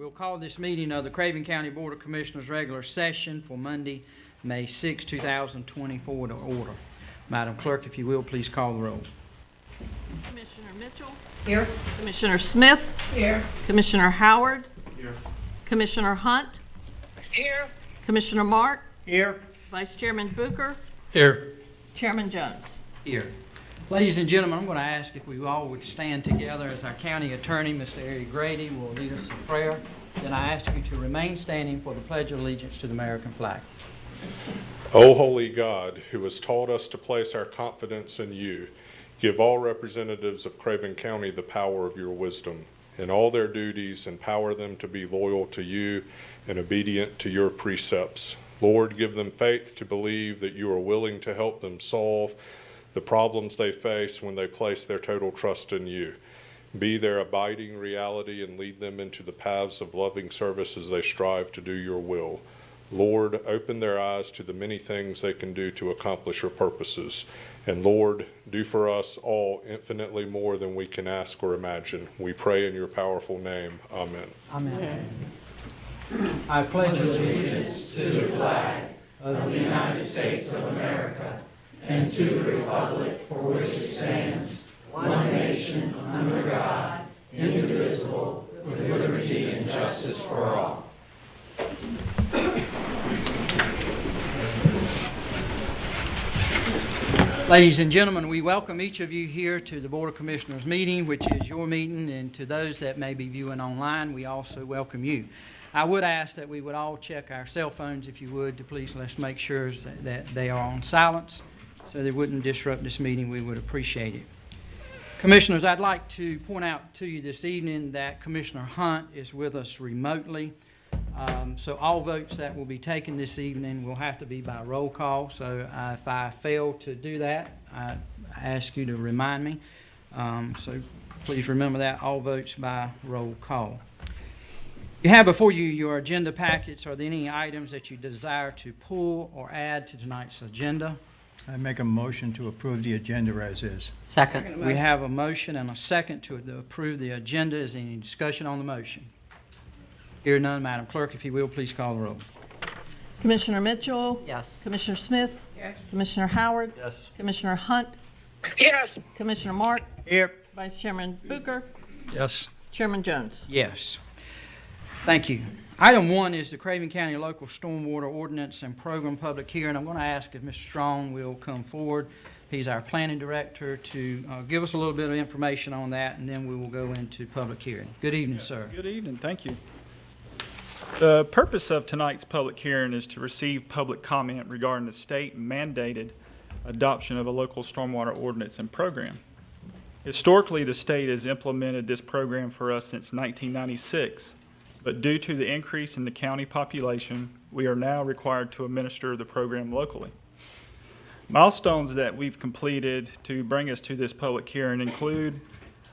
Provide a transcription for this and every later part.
We'll call this meeting of the Craven County Board of Commissioners regular session for Monday, May 6, 2024 to order. Madam Clerk, if you will, please call the roll. Commissioner Mitchell. Here. Commissioner Smith. Here. Commissioner Howard. Here. Commissioner Hunt. Here. Commissioner Mark. Here. Vice Chairman Booker. Here. Chairman Jones. Here. Ladies and gentlemen, I'm going to ask if we all would stand together as our county attorney, Mr. Eric Grady, will lead us in prayer. Then I ask you to remain standing for the Pledge of Allegiance to the American flag. O holy God, who has taught us to place our confidence in you, give all representatives of Craven County the power of your wisdom. In all their duties, empower them to be loyal to you and obedient to your precepts. Lord, give them faith to believe that you are willing to help them solve the problems they face when they place their total trust in you. Be their abiding reality and lead them into the paths of loving service as they strive to do your will. Lord, open their eyes to the many things they can do to accomplish your purposes. And Lord, do for us all infinitely more than we can ask or imagine. We pray in your powerful name. Amen. Amen. I pledge allegiance to the flag of the United States of America and to the republic for which it stands, one nation, under God, indivisible, with liberty and justice for all. Ladies and gentlemen, we welcome each of you here to the Board of Commissioners meeting, which is your meeting, and to those that may be viewing online, we also welcome you. I would ask that we would all check our cell phones, if you would, to please let's make sure that they are on silence so they wouldn't disrupt this meeting. We would appreciate it. Commissioners, I'd like to point out to you this evening that Commissioner Hunt is with us remotely. So all votes that will be taken this evening will have to be by roll call. So if I fail to do that, I ask you to remind me. So please remember that, all votes by roll call. You have before you your agenda packets. Are there any items that you desire to pull or add to tonight's agenda? I make a motion to approve the agenda as is. Second. We have a motion and a second to approve the agenda. Is there any discussion on the motion? Hear none, Madam Clerk, if you will, please call the roll. Commissioner Mitchell. Yes. Commissioner Smith. Yes. Commissioner Howard. Yes. Commissioner Hunt. Yes. Commissioner Mark. Here. Vice Chairman Booker. Yes. Chairman Jones. Yes. Thank you. Item 1 is the Craven County Local Stormwater Ordinance and Program Public Hearing. I'm going to ask if Mr. Strong will come forward. He's our planning director to give us a little bit of information on that, and then we will go into public hearing. Good evening, sir. Good evening. Thank you. The purpose of tonight's public hearing is to receive public comment regarding the state-mandated adoption of a local stormwater ordinance and program. Historically, the state has implemented this program for us since 1996, but due to the increase in the county population, we are now required to administer the program locally. Milestones that we've completed to bring us to this public hearing include: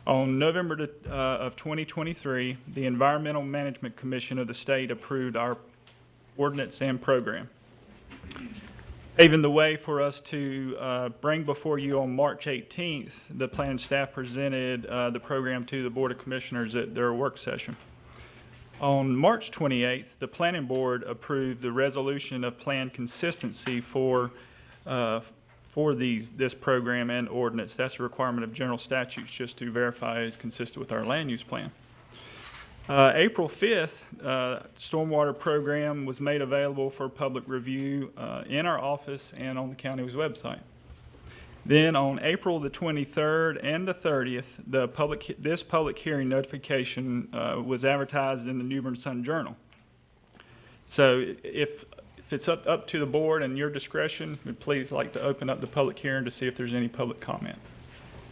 on November of 2023, the Environmental Management Commission of the state approved our ordinance and program, paving the way for us to bring before you on March 18th. The planning staff presented the program to the Board of Commissioners at their work session. On March 28th, the Planning Board approved the resolution of plan consistency for this program and ordinance. That's a requirement of general statutes just to verify it's consistent with our land use plan. April 5th, stormwater program was made available for public review in our office and on the county's website. Then on April the 23rd and the 30th, this public hearing notification was advertised in the New Bern Sun Journal. So if it's up to the board and your discretion, we'd please like to open up the public hearing to see if there's any public comment.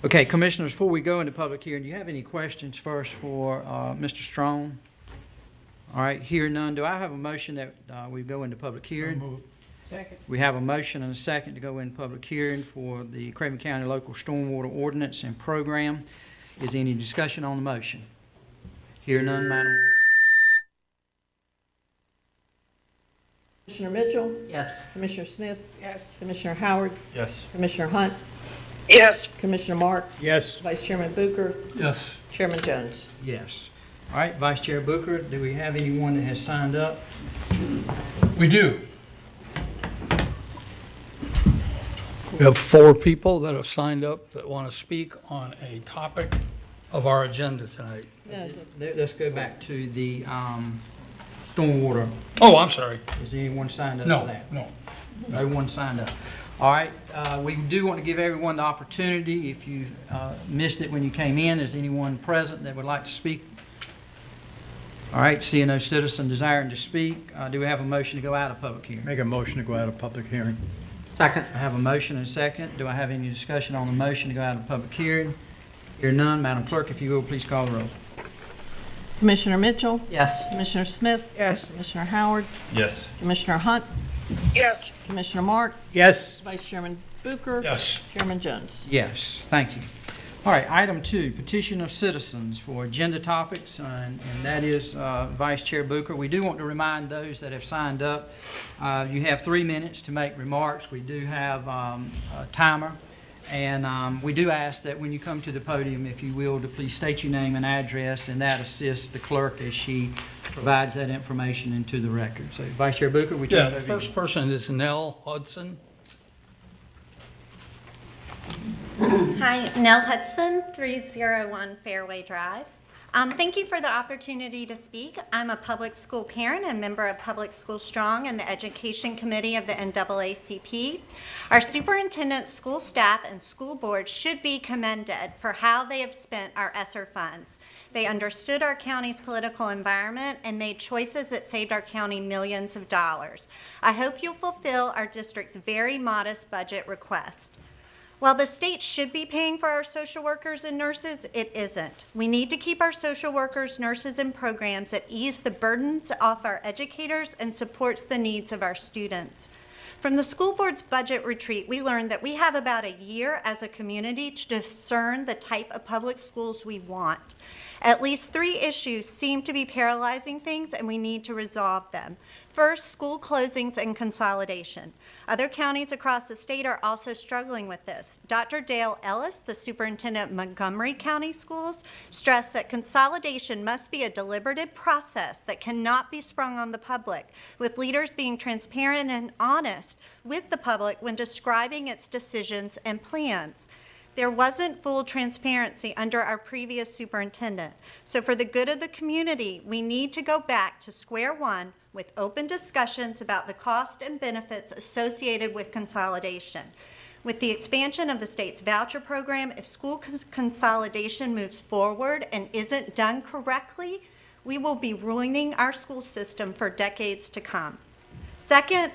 Okay, Commissioners, before we go into public hearing, do you have any questions first for Mr. Strong? All right, hear none. Do I have a motion that we go into public hearing? So moved. Second. We have a motion and a second to go into public hearing for the Craven County Local Stormwater Ordinance and Program. Is there any discussion on the motion? Hear none, Madam. Commissioner Mitchell. Yes. Commissioner Smith. Yes. Commissioner Howard. Yes. Commissioner Hunt. Yes. Commissioner Mark. Yes. Vice Chairman Booker. Yes. Chairman Jones. Yes. All right, Vice Chair Booker, do we have anyone that has signed up? We do. We have 4 people that have signed up that want to speak on a topic of our agenda tonight. Let's go back to the stormwater. Oh, I'm sorry. Is anyone signed up for No, that? no. No one signed up. All right, we do want to give everyone the opportunity. If you missed it when you came in, is anyone present that would like to speak? All right, seeing no citizen desiring to speak, do we have a motion to go out of public hearing? Make a motion to go out of public hearing. Second. I have a motion and a second. Do I have any discussion on the motion to go out of public hearing? Hear none, Madam Clerk, if you will, please call the roll. Commissioner Mitchell, Yes. Commissioner Smith, Yes. Commissioner Howard, Yes. Commissioner Hunt, Yes. Commissioner Mark, Yes. Vice Chairman Booker. Yes. Chairman Jones. Yes, thank you. All right, item 2, petition of citizens for agenda topics, and that is Vice Chair Booker. We do want to remind those that have signed up, you have 3 minutes to make remarks. We do have a timer, and we do ask that when you come to the podium, if you will, to please state your name and address, and that assists the clerk as she provides that information into the record. So, Vice Chair Booker, we Yeah, turn it the over to you. first person is Nell Hudson. Hi, Nell Hudson, 301 Fairway Drive. Thank you for the opportunity to speak. I'm a public school parent and member of Public School Strong and the Education Committee of the NAACP. Our superintendent, school staff, and school board should be commended for how they have spent our ESSER funds. They understood our county's political environment and made choices that saved our county millions of dollars. I hope you'll fulfill our district's very modest budget request. While the state should be paying for our social workers and nurses, it isn't. We need to keep our social workers, nurses, and programs that ease the burdens off our educators and supports the needs of our students. From the school board's budget retreat, we learned that we have about a year as a community to discern the type of public schools we want. At least 3 issues seem to be paralyzing things, and we need to resolve them. First, school closings and consolidation. Other counties across the state are also struggling with this. Dr. Dale Ellis, the superintendent of Montgomery County Schools, stressed that consolidation must be a deliberative process that cannot be sprung on the public, with leaders being transparent and honest with the public when describing its decisions and plans. There wasn't full transparency under our previous superintendent. So for the good of the community, we need to go back to square one with open discussions about the cost and benefits associated with consolidation. With the expansion of the state's voucher program, if school consolidation moves forward and isn't done correctly, we will be ruining our school system for decades to come. Second,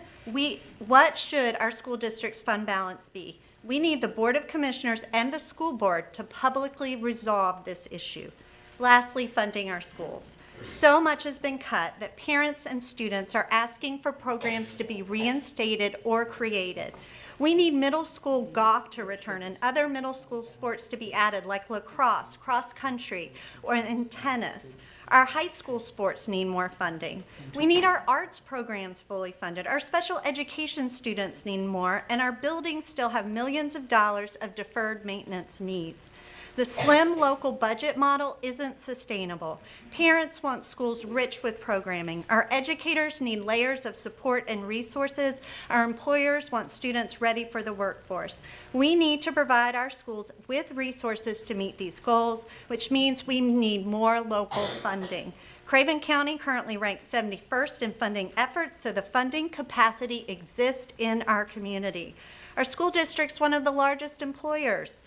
what should our school district's fund balance be? We need the Board of Commissioners and the school board to publicly resolve this issue. Lastly, funding our schools. So much has been cut that parents and students are asking for programs to be reinstated or created. We need middle school golf to return and other middle school sports to be added, like lacrosse, cross country, or in tennis. Our high school sports need more funding. We need our arts programs fully funded. Our special education students need more, and our buildings still have millions of dollars of deferred maintenance needs. The slim local budget model isn't sustainable. Parents want schools rich with programming. Our educators need layers of support and resources. Our employers want students ready for the workforce. We need to provide our schools with resources to meet these goals, which means we need more local funding. Craven County currently ranks 71st in funding efforts, so the funding capacity exists in our community. Our school district's one of the largest employers.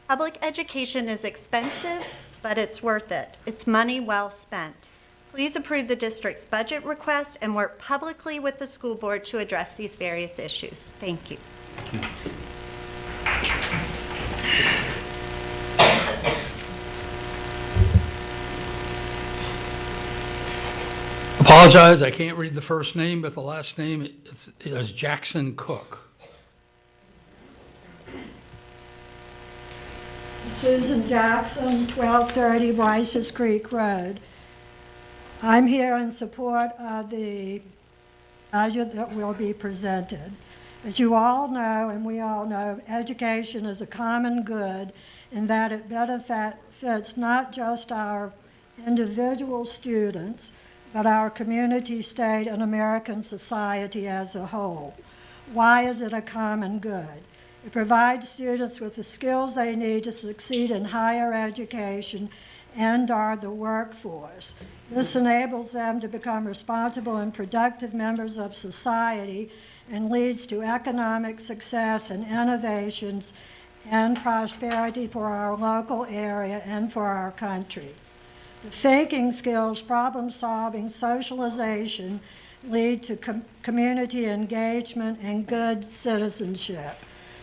Public education is expensive, but it's worth it. It's money well spent. Please approve the district's budget request and work publicly with the school board to address these various issues. Thank you. Apologize, I can't read the first name, but the last name is Jackson Cook. Susan Jackson, 1230 Rices Creek Road. I'm here in support of the budget that will be presented. As you all know, and we all know, education is a common good in that it benefits not just our individual students, but our community, state, and American society as a whole. Why is it a common good? It provides students with the skills they need to succeed in higher education and/or the workforce. This enables them to become responsible and productive members of society and leads to economic success and innovations and prosperity for our local area and for our country. The thinking skills, problem solving, socialization lead to community engagement and good citizenship.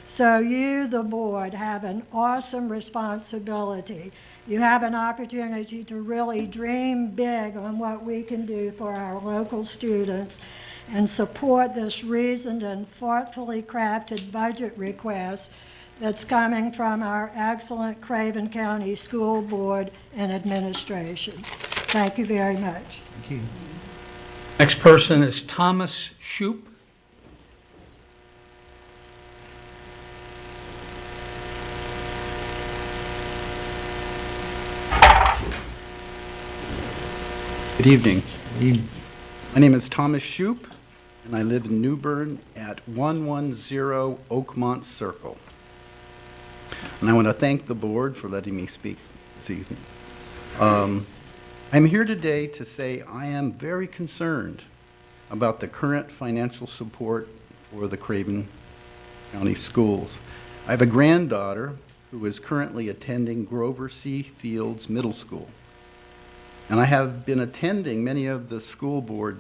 So you, the board, have an awesome responsibility. You have an opportunity to really dream big on what we can do for our local students and support this reasoned and thoughtfully crafted budget request that's coming from our excellent Craven County School Board and Administration. Thank you very much. Thank you. Next person is Thomas Shoup. Good evening. Good evening. My name is Thomas Shoup, and I live in New Bern at 110 Oakmont Circle. And I want to thank the board for letting me speak this evening. I'm here today to say I am very concerned about the current financial support for the Craven County schools. I have a granddaughter who is currently attending Grover C. Fields Middle School. And I have been attending many of the school board,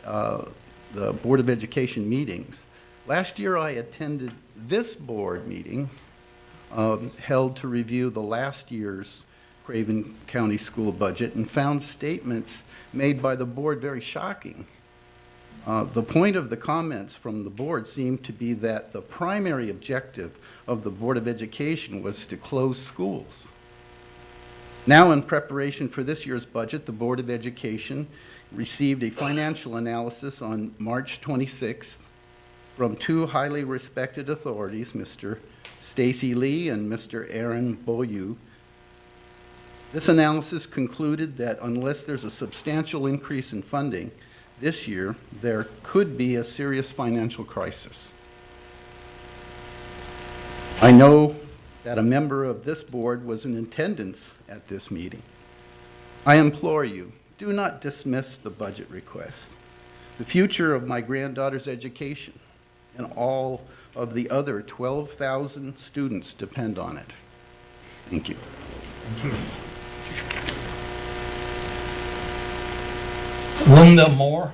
the Board of Education meetings. Last year I attended this board meeting held to review the last year's Craven County school budget and found statements made by the board very shocking. The point of the comments from the board seemed to be that the primary objective of the Board of Education was to close schools. Now, in preparation for this year's budget, the Board of Education received a financial analysis on March 26th from two highly respected authorities, Mr. Stacy Lee and Mr. Aaron Boyu. This analysis concluded that unless there's a substantial increase in funding this year, there could be a serious financial crisis. I know that a member of this board was in attendance at this meeting. I implore you, do not dismiss the budget request. The future of my granddaughter's education and all of the other 12,000 students depend on it. Thank you. Thank you. Linda Moore.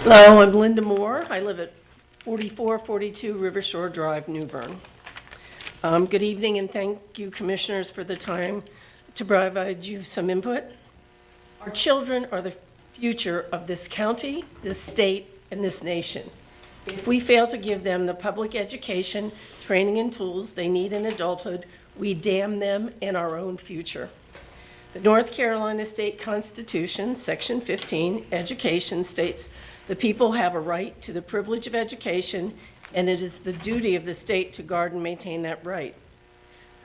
Hello, I'm Linda Moore. I live at 4442 River Shore Drive, New Bern. Good evening, and thank you, commissioners, for the time to provide you some input. Our children are the future of this county, this state, and this nation. If we fail to give them the public education, training, and tools they need in adulthood, we damn them and our own future. The North Carolina State Constitution, Section 15, Education, states the people have a right to the privilege of education, and it is the duty of the state to guard and maintain that right.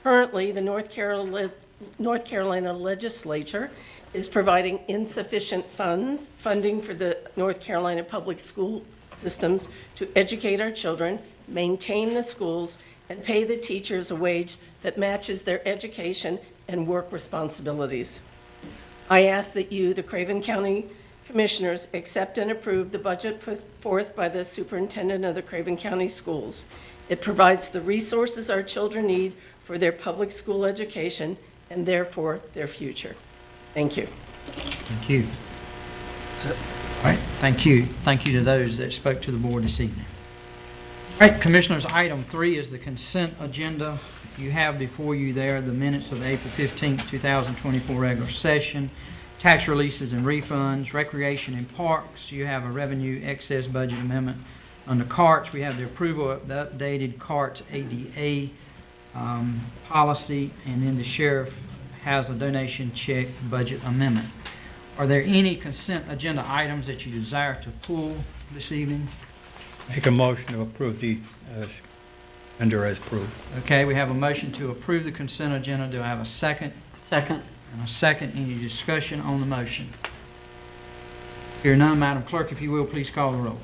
Currently, the North Carolina legislature is providing insufficient funding for the North Carolina public school systems to educate our children, maintain the schools, and pay the teachers a wage that matches their education and work responsibilities. I ask that you, the Craven County Commissioners, accept and approve the budget put forth by the Superintendent of the Craven County Schools. It provides the resources our children need for their public school education and therefore their future. Thank you. Thank you. So, all right, thank you. Thank you to those that spoke to the board this evening. All right, Commissioners, item 3 is the consent agenda. You have before you there the minutes of the April 15th, 2024 regular session, tax releases and refunds, recreation and parks. You have a revenue excess budget amendment. Under carts, we have the approval of the updated carts ADA policy, and then the sheriff has a donation check budget amendment. Are there any consent agenda items that you desire to pull this evening? Make a motion to approve the agenda as approved. Okay, we have a motion to approve the consent agenda. Do I have a second? Second. And a second. Any discussion on the motion? Hear none, Madam Clerk, if you will, please call the roll.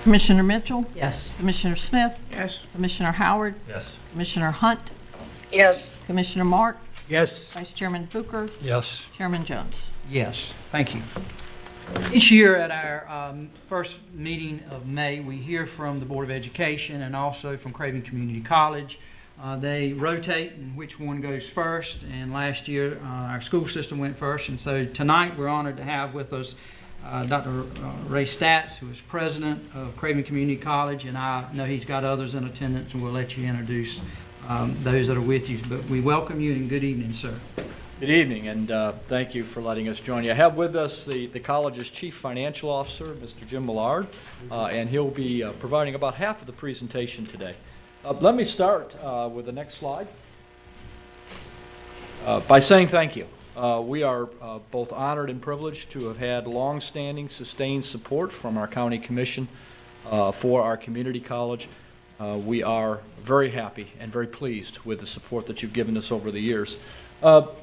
Commissioner Mitchell? Yes. Commissioner Smith? Yes. Commissioner Howard? Yes. Commissioner Hunt? Yes. Commissioner Mark? Yes. Vice Chairman Booker? Yes. Chairman Jones? Yes, thank you. Each year at our first meeting of May, we hear from the Board of Education and also from Craven Community College. They rotate and which one goes first, and last year our school system went first, and so tonight we're honored to have with us Dr. Ray Statz, who is president of Craven Community College, and I know he's got others in attendance, and we'll let you introduce those that are with you. But we welcome you, and good evening, sir. Good evening, and thank you for letting us join you. I have with us the college's Chief Financial Officer, Mr. Jim Millard, and he'll be providing about half of the presentation today. Let me start with the next slide by saying thank you. We are both honored and privileged to have had long-standing, sustained support from our county commission for our community college. We are very happy and very pleased with the support that you've given us over the years.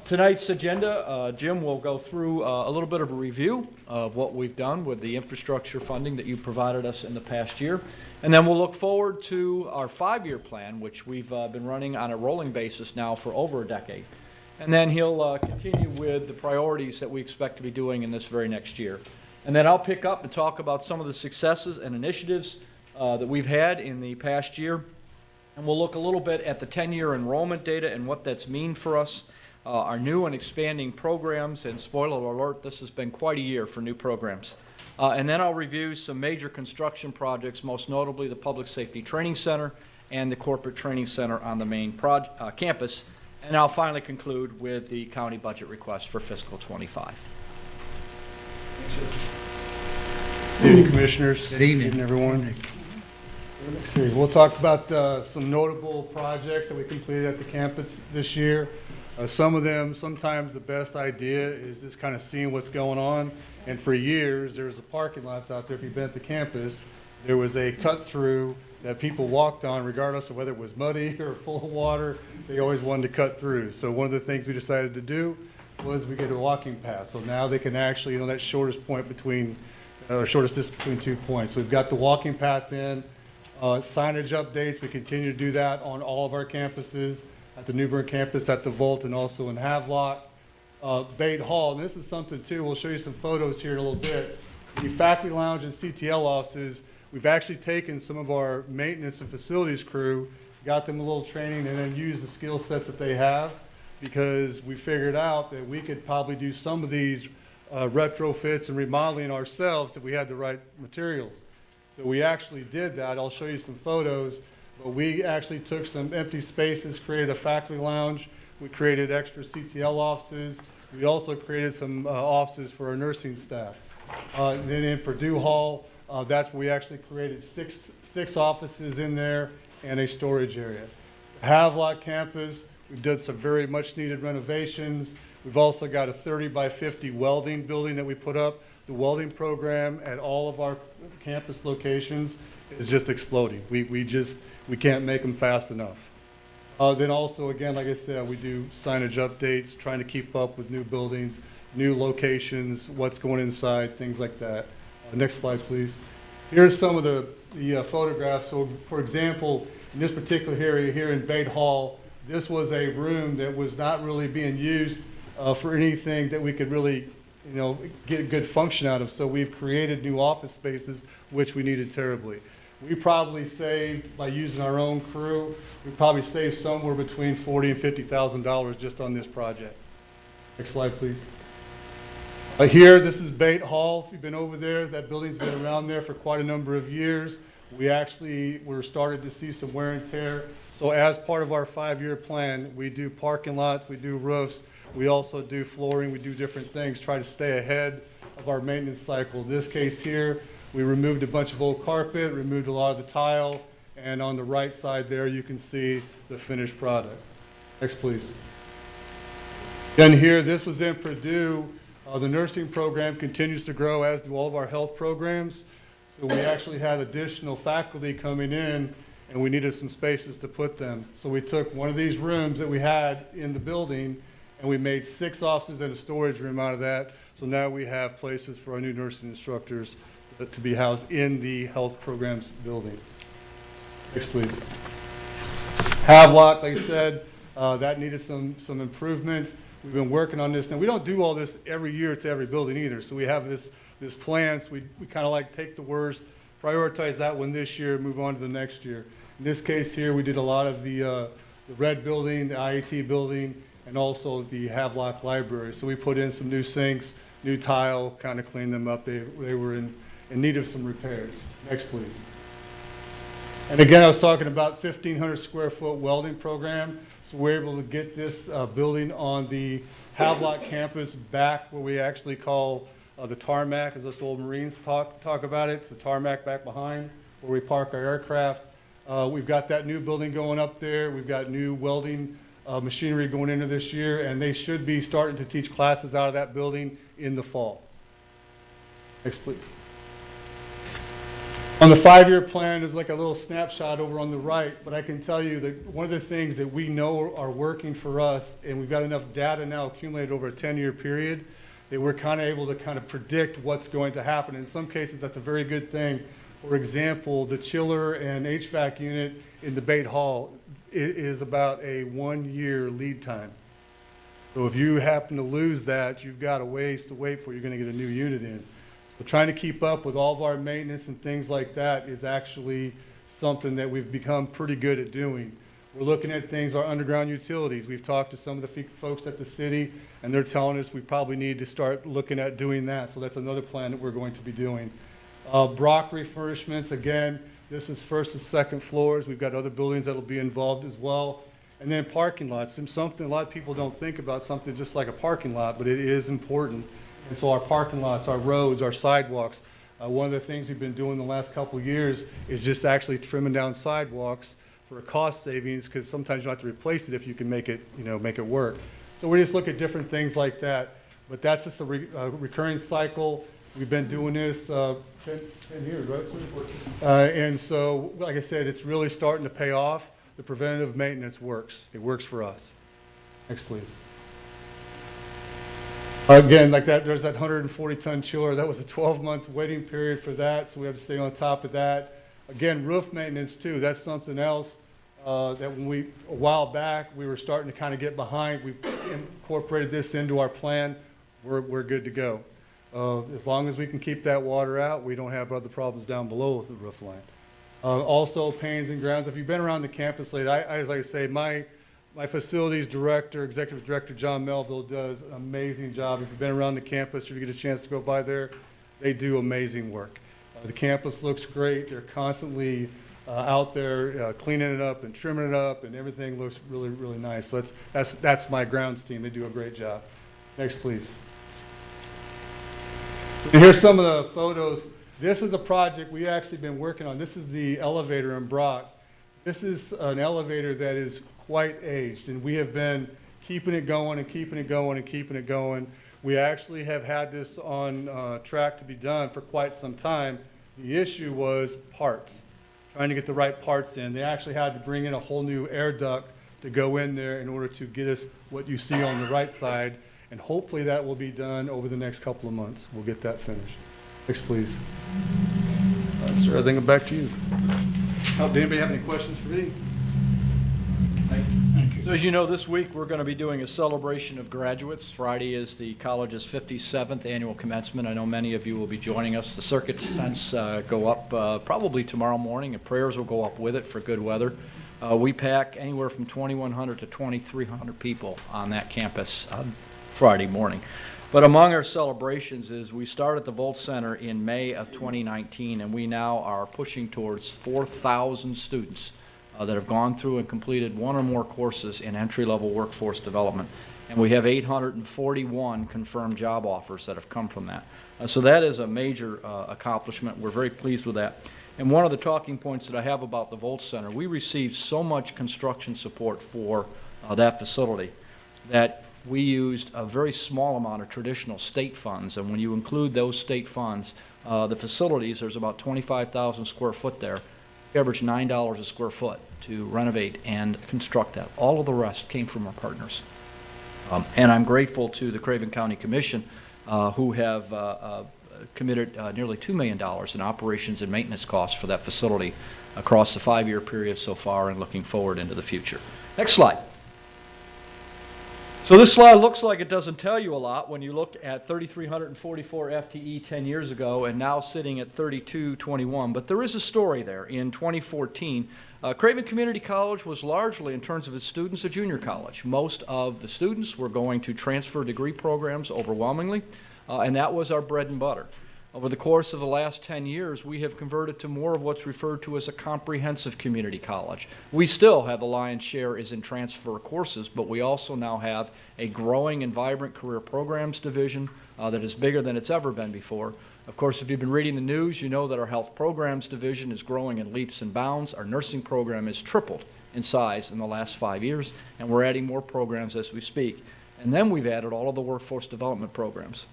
Tonight's agenda, Jim will go through a little bit of a review of what we've done with the infrastructure funding that you provided us in the past year. And then we'll look forward to our 5-year plan, which we've been running on a rolling basis now for over a decade. And then he'll continue with the priorities that we expect to be doing in this very next year. And then I'll pick up and talk about some of the successes and initiatives that we've had in the past year. And we'll look a little bit at the 10-year enrollment data and what that's mean for us, our new and expanding programs, and spoiler alert, this has been quite a year for new programs. And then I'll review some major construction projects, most notably the Public Safety Training Center and the Corporate Training Center on the main campus. And I'll finally conclude with the county budget request for fiscal '25. Good evening, Commissioners. Good evening. Everyone. Let's see. We'll talk about some notable projects that we completed at the campus this year. Some of them, sometimes the best idea is just kind of seeing what's going on. And for years, there was a parking lots out there. If you've been at the campus, there was a cut through that people walked on, regardless of whether it was muddy or full of water. They always wanted to cut through. So one of the things we decided to do was we get a walking path. So now they can actually, that shortest point between, shortest distance between 2 points. So we've got the walking path in. Signage updates, we continue to do that on all of our campuses, at the New Bern campus, at the Volt, and also in Havelock. Bate Hall, and this is something too, we'll show you some photos here in a little bit. The faculty lounge and CTL offices, we've actually taken some of our maintenance and facilities crew, got them a little training, and then used the skill sets that they have, because we figured out that we could probably do some of these retrofits and remodeling ourselves if we had the right materials. So we actually did that. I'll show you some photos, but we actually took some empty spaces, created a faculty lounge. We created extra CTL offices. We also created some offices for our nursing staff. Then in Purdue Hall, that's where we actually created six offices in there and a storage area. Havelock campus, we've done some very much needed renovations. We've also got a 30 by 50 welding building that we put up. The welding program at all of our campus locations is just exploding. We can't make them fast enough. Then also, again, like I said, we do signage updates, trying to keep up with new buildings, new locations, what's going inside, things like that. Next slide, please. Here's some of the photographs. So, for example, in this particular area here in Bate Hall, this was a room that was not really being used for anything that we could really, get good function out of. So we've created new office spaces, which we needed terribly. We probably saved, by using our own crew, we probably saved somewhere between $40,000 and $50,000 just on this project. Next slide, please. Here, this is Bate Hall. If you've been over there, that building's been around there for quite a number of years. We're starting to see some wear and tear. So as part of our 5-year plan, we do parking lots, we do roofs, we also do flooring, we do different things, try to stay ahead of our maintenance cycle. In this case here, we removed a bunch of old carpet, removed a lot of the tile, and on the right side there you can see the finished product. Next, please. Then here, this was in Purdue. The nursing program continues to grow, as do all of our health programs. So we actually had additional faculty coming in, and we needed some spaces to put them. So we took one of these rooms that we had in the building, and we made 6 offices and a storage room out of that. So now we have places for our new nursing instructors to be housed in the health programs building. Next, please. Havelock, like I said, that needed some improvements. We've been working on this. Now, we don't do all this every year to every building either. So we have this plan. So we kind of like take the worst, prioritize that one this year, move on to the next year. In this case here, we did a lot of the red building, the IAT building, and also the Havelock library. So we put in some new sinks, new tile, kind of cleaned them up. They were in need of some repairs. Next, please. And again, I was talking about 1,500 square foot welding program. So we're able to get this building on the Havelock campus back where we actually call the tarmac, as us old Marines talk about it. It's the tarmac back behind where we park our aircraft. We've got that new building going up there. We've got new welding machinery going into this year, and they should be starting to teach classes out of that building in the fall. Next, please. On the 5-year plan, there's like a little snapshot over on the right, but I can tell you that one of the things that we know are working for us, and we've got enough data now accumulated over a 10-year period, that we're kind of able to kind of predict what's going to happen. In some cases, that's a very good thing. For example, the chiller and HVAC unit in the Bait Hall is about a 1-year lead time. So if you happen to lose that, you've got a ways to wait before you're going to get a new unit in. So trying to keep up with all of our maintenance and things like that is actually something that we've become pretty good at doing. We're looking at things, our underground utilities. We've talked to some of the folks at the city, and they're telling us we probably need to start looking at doing that. So that's another plan that we're going to be doing. Brock refurbishments, again, this is first and second floors. We've got other buildings that will be involved as well. And then parking lots, something a lot of people don't think about, something just like a parking lot, but it is important. And so our parking lots, our roads, our sidewalks, one of the things we've been doing the last couple of years is just actually trimming down sidewalks for a cost savings, because sometimes you don't have to replace it if you can make it, make it work. So we just look at different things like that. But that's just a recurring cycle. We've been doing this 10 years, right? And so, like I said, it's really starting to pay off. The preventative maintenance works. It works for us. Next, please. Again, like that, there's that 140-ton chiller. That was a 12-month waiting period for that, so we have to stay on top of that. Again, roof maintenance too. That's something else that when a while back, we were starting to kind of get behind. We incorporated this into our plan. We're good to go. As long as we can keep that water out, we don't have other problems down below with the roof line. Also, pains and grounds. If you've been around the campus lately, as I say, my facilities director, executive director, John Melville, does an amazing job. If you've been around the campus or you get a chance to go by there, they do amazing work. The campus looks great. They're constantly out there cleaning it up and trimming it up, and everything looks really, really nice. So that's my grounds team. They do a great job. Next, please. And here's some of the photos. This is a project we actually been working on. This is the elevator in Brock. This is an elevator that is quite aged, and we have been keeping it going and keeping it going and keeping it going. We actually have had this on track to be done for quite some time. The issue was parts, trying to get the right parts in. They actually had to bring in a whole new air duct to go in there in order to get us what you see on the right side, and hopefully that will be done over the next couple of months. We'll get that finished. Next, please. Sir, I think I'm back to you. Did anybody have any questions for me? Thank you. So as you know, this week we're going to be doing a celebration of graduates. Friday is the college's 57th annual commencement. I know many of you will be joining us. The circuit tents go up probably tomorrow morning, and prayers will go up with it for good weather. We pack anywhere from 2,100 to 2,300 people on that campus on Friday morning. But among our celebrations is we started the Volt Center in May of 2019, and we now are pushing towards 4,000 students that have gone through and completed one or more courses in entry-level workforce development. And we have 841 confirmed job offers that have come from that. So that is a major accomplishment. We're very pleased with that. And one of the talking points that I have about the Volt Center, we received so much construction support for that facility that we used a very small amount of traditional state funds, and when you include those state funds, the facilities, there's about 25,000 square foot there. We average $9 a square foot to renovate and construct that. All of the rest came from our partners. And I'm grateful to the Craven County Commission, who have committed nearly $2 million in operations and maintenance costs for that facility across the 5-year period so far and looking forward into the future. Next slide. So this slide looks like it doesn't tell you a lot when you look at 3,344 FTE 10 years ago and now sitting at 3,221, but there is a story there. In 2014, Craven Community College was largely, in terms of its students, a junior college. Most of the students were going to transfer degree programs overwhelmingly, and that was our bread and butter. Over the course of the last 10 years, we have converted to more of what's referred to as a comprehensive community college. We still have the lion's share is in transfer courses, but we also now have a growing and vibrant career programs division that is bigger than it's ever been before. Of course, if you've been reading the news, you know that our health programs division is growing in leaps and bounds. Our nursing program has tripled in size in the last 5 years, and we're adding more programs as we speak. And then we've added all of the workforce development programs.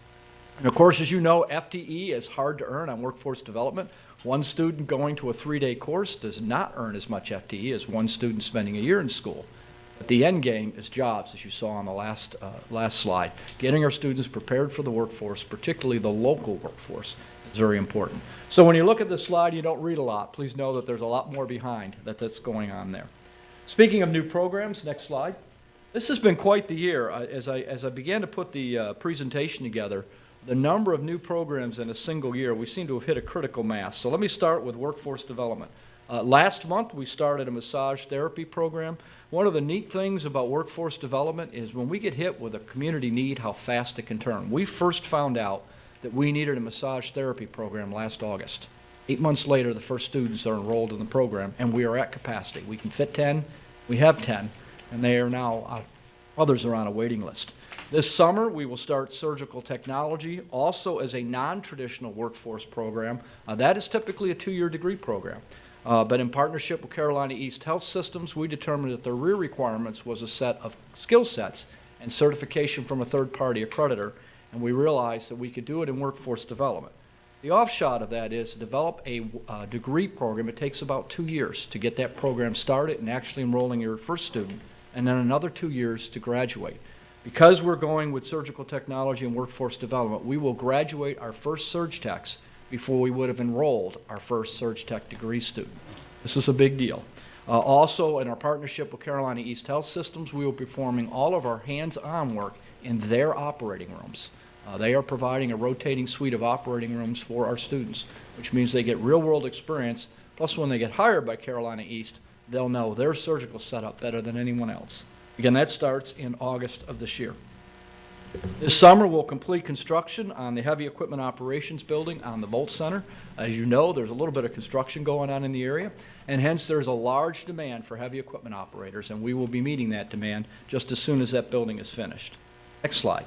And of course, as you know, FTE is hard to earn on workforce development. One student going to a 3-day course does not earn as much FTE as one student spending a year in school. But the end game is jobs, as you saw on the last slide. Getting our students prepared for the workforce, particularly the local workforce, is very important. So when you look at this slide, you don't read a lot. Please know that there's a lot more behind that's going on there. Speaking of new programs, next slide. This has been quite the year. As I began to put the presentation together, the number of new programs in a single year, we seem to have hit a critical mass. So let me start with workforce development. Last month, we started a massage therapy program. One of the neat things about workforce development is when we get hit with a community need, how fast it can turn. We first found out that we needed a massage therapy program last August. 8 months later, the first students are enrolled in the program, and we are at capacity. We can fit 10. We have 10, and they are now, others are on a waiting list. This summer, we will start surgical technology, also as a non-traditional workforce program. That is typically a 2-year degree program. But in partnership with Carolina East Health Systems, we determined that the real requirements was a set of skill sets and certification from a third-party accreditor, and we realized that we could do it in workforce development. The offshot of that is to develop a degree program. It takes about 2 years to get that program started and actually enrolling your first student, and then another 2 years to graduate. Because we're going with surgical technology and workforce development, we will graduate our first surg techs before we would have enrolled our first surg tech degree student. This is a big deal. Also, in our partnership with Carolina East Health Systems, we will be performing all of our hands-on work in their operating rooms. They are providing a rotating suite of operating rooms for our students, which means they get real-world experience. Plus, when they get hired by Carolina East, they'll know their surgical setup better than anyone else. Again, that starts in August of this year. This summer, we'll complete construction on the heavy equipment operations building on the Volt Center. As you know, there's a little bit of construction going on in the area, and hence there's a large demand for heavy equipment operators, and we will be meeting that demand just as soon as that building is finished. Next slide.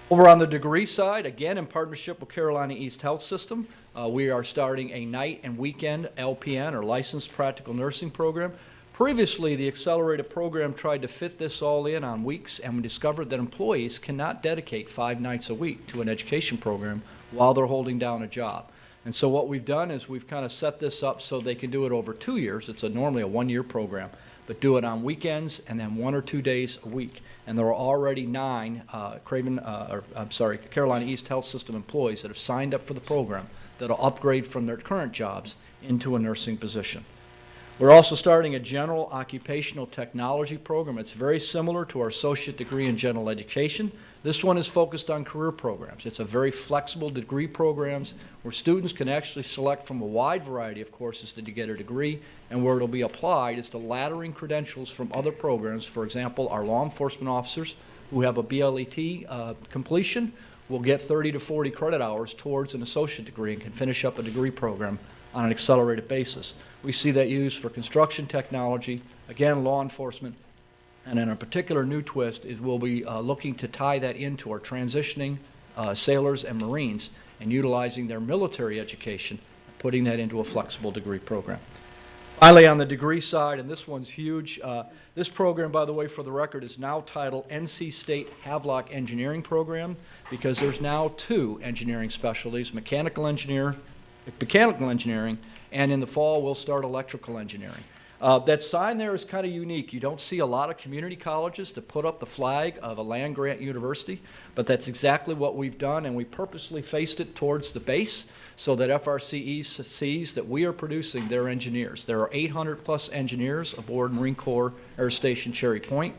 Over on the degree side, again in partnership with Carolina East Health System, we are starting a night and weekend LPN, or Licensed Practical Nursing program. Previously, the accelerated program tried to fit this all in on weeks, and we discovered that employees cannot dedicate 5 nights a week to an education program while they're holding down a job. And so what we've done is we've kind of set this up so they can do it over 2 years. It's normally a 1-year program, but do it on weekends and then 1 or 2 days a week. And there are already 9 Carolina East Health System employees that have signed up for the program that will upgrade from their current jobs into a nursing position. We're also starting a general occupational technology program. It's very similar to our associate degree in general education. This one is focused on career programs. It's a very flexible degree programs where students can actually select from a wide variety of courses to get a degree, and where it'll be applied is to laddering credentials from other programs. For example, our law enforcement officers who have a BLET completion will get 30 to 40 credit hours towards an associate degree and can finish up a degree program on an accelerated basis. We see that used for construction technology, again, law enforcement, and in a particular new twist is we'll be looking to tie that into our transitioning sailors and Marines and utilizing their military education, putting that into a flexible degree program. Finally, on the degree side, and this one's huge, this program, by the way, for the record, is now titled NC State Havelock Engineering Program, because there's now 2 engineering specialties, mechanical engineering, and in the fall, we'll start electrical engineering. That sign there is kind of unique. You don't see a lot of community colleges that put up the flag of a land-grant university, but that's exactly what we've done, and we purposely faced it towards the base so that FRCE sees that we are producing their engineers. There are 800-plus engineers aboard Marine Corps Air Station Cherry Point.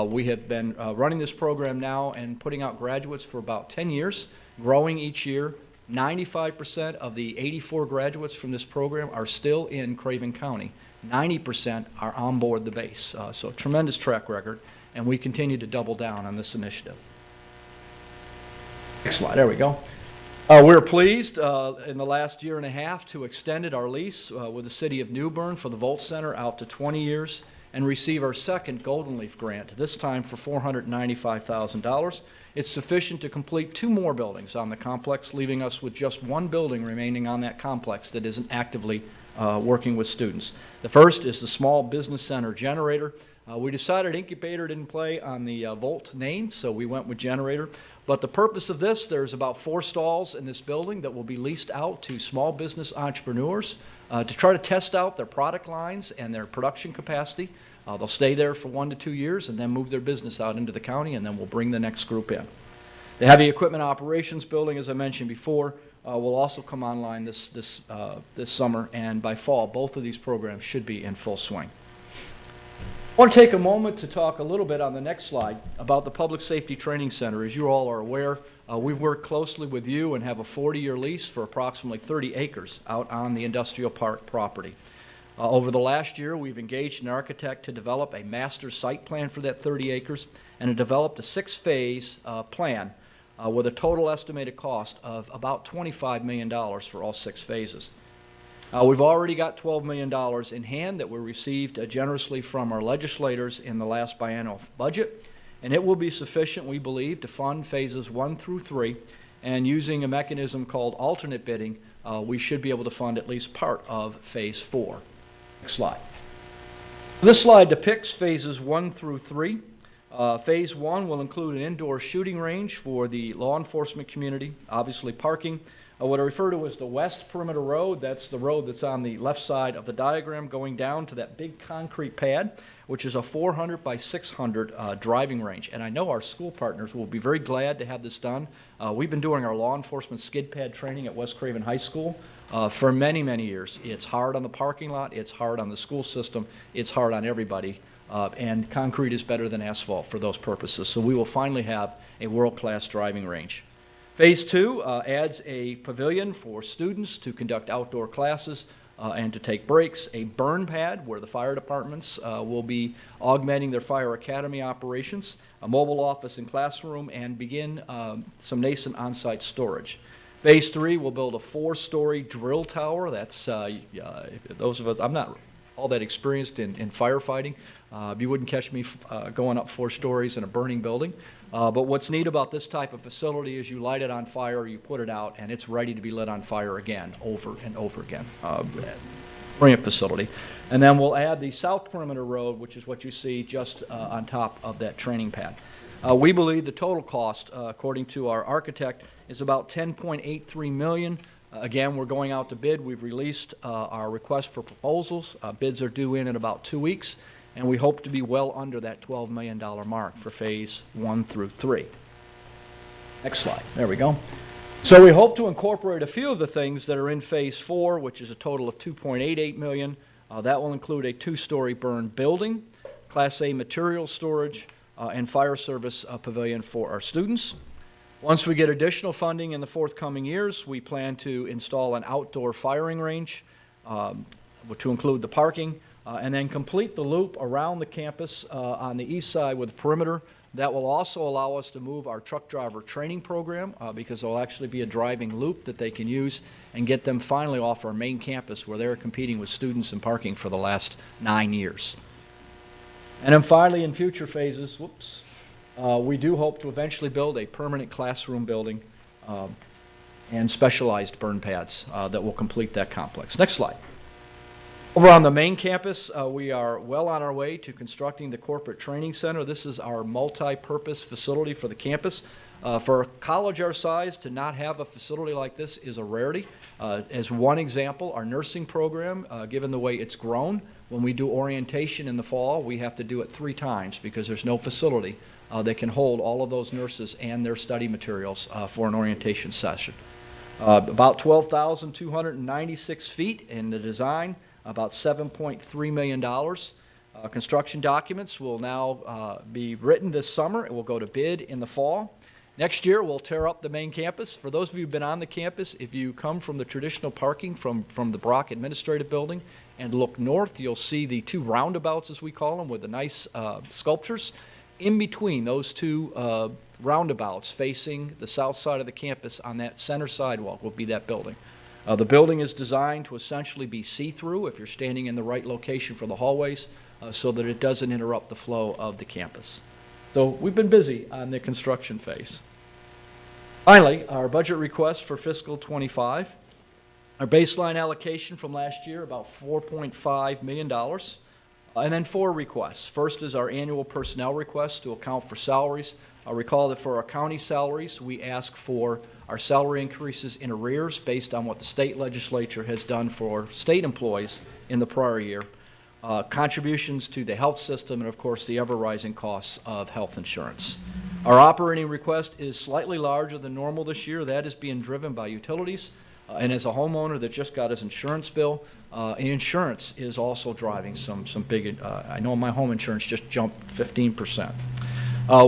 We have been running this program now and putting out graduates for about 10 years, growing each year. 95% of the 84 graduates from this program are still in Craven County. 90% are on board the base. So a tremendous track record, and we continue to double down on this initiative. Next slide, there we go. We're pleased in the last year and a half to extended our lease with the City of New Bern for the Volt Center out to 20 years and receive our second Golden Leaf grant, this time for $495,000. It's sufficient to complete 2 more buildings on the complex, leaving us with just 1 building remaining on that complex that isn't actively working with students. The first is the Small Business Center generator. We decided incubator didn't play on the Volt name, so we went with generator. But the purpose of this, there's about 4 stalls in this building that will be leased out to small business entrepreneurs to try to test out their product lines and their production capacity. They'll stay there for 1 to 2 years and then move their business out into the county, and then we'll bring the next group in. The heavy equipment operations building, as I mentioned before, will also come online this summer, and by fall, both of these programs should be in full swing. I want to take a moment to talk a little bit on the next slide about the Public Safety Training Center. As you all are aware, we've worked closely with you and have a 40-year lease for approximately 30 acres out on the industrial park property. Over the last year, we've engaged an architect to develop a master site plan for that 30 acres and have developed a 6-phase plan with a total estimated cost of about $25 million for all 6 phases. We've already got $12 million in hand that we received generously from our legislators in the last biennial budget, and it will be sufficient, we believe, to fund phases 1 through 3, and using a mechanism called alternate bidding, we should be able to fund at least part of phase 4. Next slide. This slide depicts phases 1 through 3. Phase 1 will include an indoor shooting range for the law enforcement community, obviously parking. What I refer to as the West Perimeter Road, that's the road that's on the left side of the diagram going down to that big concrete pad, which is a 400 by 600 driving range. And I know our school partners will be very glad to have this done. We've been doing our law enforcement skid pad training at West Craven High School for many, many years. It's hard on the parking lot, it's hard on the school system, it's hard on everybody. And concrete is better than asphalt for those purposes. So we will finally have a world-class driving range. Phase 2 adds a pavilion for students to conduct outdoor classes and to take breaks, a burn pad where the fire departments will be augmenting their fire academy operations, a mobile office and classroom, and begin some nascent on-site storage. Phase 3 will build a 4-story drill tower. That's, those of us, I'm not all that experienced in firefighting. You wouldn't catch me going up 4 stories in a burning building. But what's neat about this type of facility is you light it on fire, you put it out, and it's ready to be lit on fire again, over and over again. Brilliant facility. And then we'll add the South Perimeter Road, which is what you see just on top of that training pad. We believe the total cost, according to our architect, is about $10.83 million. Again, we're going out to bid. We've released our request for proposals. Bids are due in about 2 weeks. And we hope to be well under that $12 million mark for phase 1 through 3. Next slide. There we go. So we hope to incorporate a few of the things that are in phase 4, which is a total of $2.88 million. That will include a 2-story burn building, Class A material storage, and fire service pavilion for our students. Once we get additional funding in the forthcoming years, we plan to install an outdoor firing range to include the parking, and then complete the loop around the campus on the east side with the perimeter. That will also allow us to move our truck driver training program because there will actually be a driving loop that they can use and get them finally off our main campus where they're competing with students in parking for the last 9 years. And then finally, in future phases, we do hope to eventually build a permanent classroom building and specialized burn pads that will complete that complex. Next slide. Over on the main campus, we are well on our way to constructing the corporate training center. This is our multi-purpose facility for the campus. For a college our size, to not have a facility like this is a rarity. As one example, our nursing program, given the way it's grown, when we do orientation in the fall, we have to do it 3 times because there's no facility that can hold all of those nurses and their study materials for an orientation session. About 12,296 feet in the design, about $7.3 million. Construction documents will now be written this summer. It will go to bid in the fall. Next year, we'll tear up the main campus. For those of you who've been on the campus, if you come from the traditional parking from the Brock Administrative Building and look north, you'll see the 2 roundabouts, as we call them, with the nice sculptures. In between those 2 roundabouts facing the south side of the campus on that center sidewalk will be that building. The building is designed to essentially be see-through if you're standing in the right location for the hallways so that it doesn't interrupt the flow of the campus. So we've been busy on the construction phase. Finally, our budget request for fiscal '25. Our baseline allocation from last year, about $4.5 million. And then 4 requests. First is our annual personnel request to account for salaries. Recall that for our county salaries, we ask for our salary increases in arrears based on what the state legislature has done for state employees in the prior year. Contributions to the health system, and of course the ever-rising costs of health insurance. Our operating request is slightly larger than normal this year. That is being driven by utilities. And as a homeowner that just got his insurance bill, insurance is also driving some big, I know my home insurance just jumped 15%.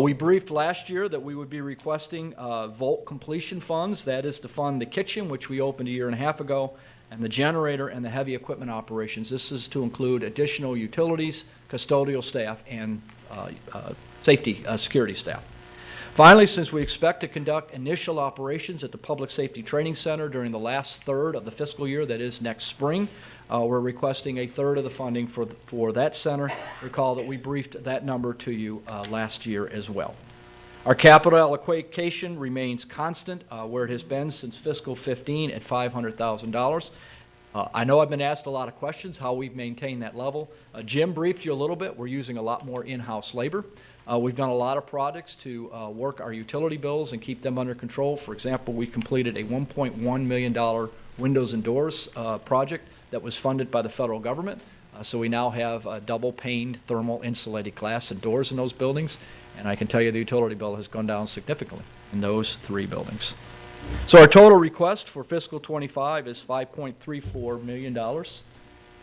We briefed last year that we would be requesting vault completion funds. That is to fund the kitchen, which we opened a year and a half ago, and the generator and the heavy equipment operations. This is to include additional utilities, custodial staff, and security staff. Finally, since we expect to conduct initial operations at the Public Safety Training Center during the last third of the fiscal year, that is next spring, we're requesting a third of the funding for that center. Recall that we briefed that number to you last year as well. Our capital allocation remains constant where it has been since fiscal 15 at $500,000. I know I've been asked a lot of questions how we've maintained that level. Jim briefed you a little bit. We're using a lot more in-house labor. We've done a lot of projects to work our utility bills and keep them under control. For example, we completed a $1.1 million windows and doors project that was funded by the federal government. So we now have double-paned thermal insulated glass and doors in those buildings. And I can tell you the utility bill has gone down significantly in those 3 buildings. So our total request for fiscal '25 is $5.34 million.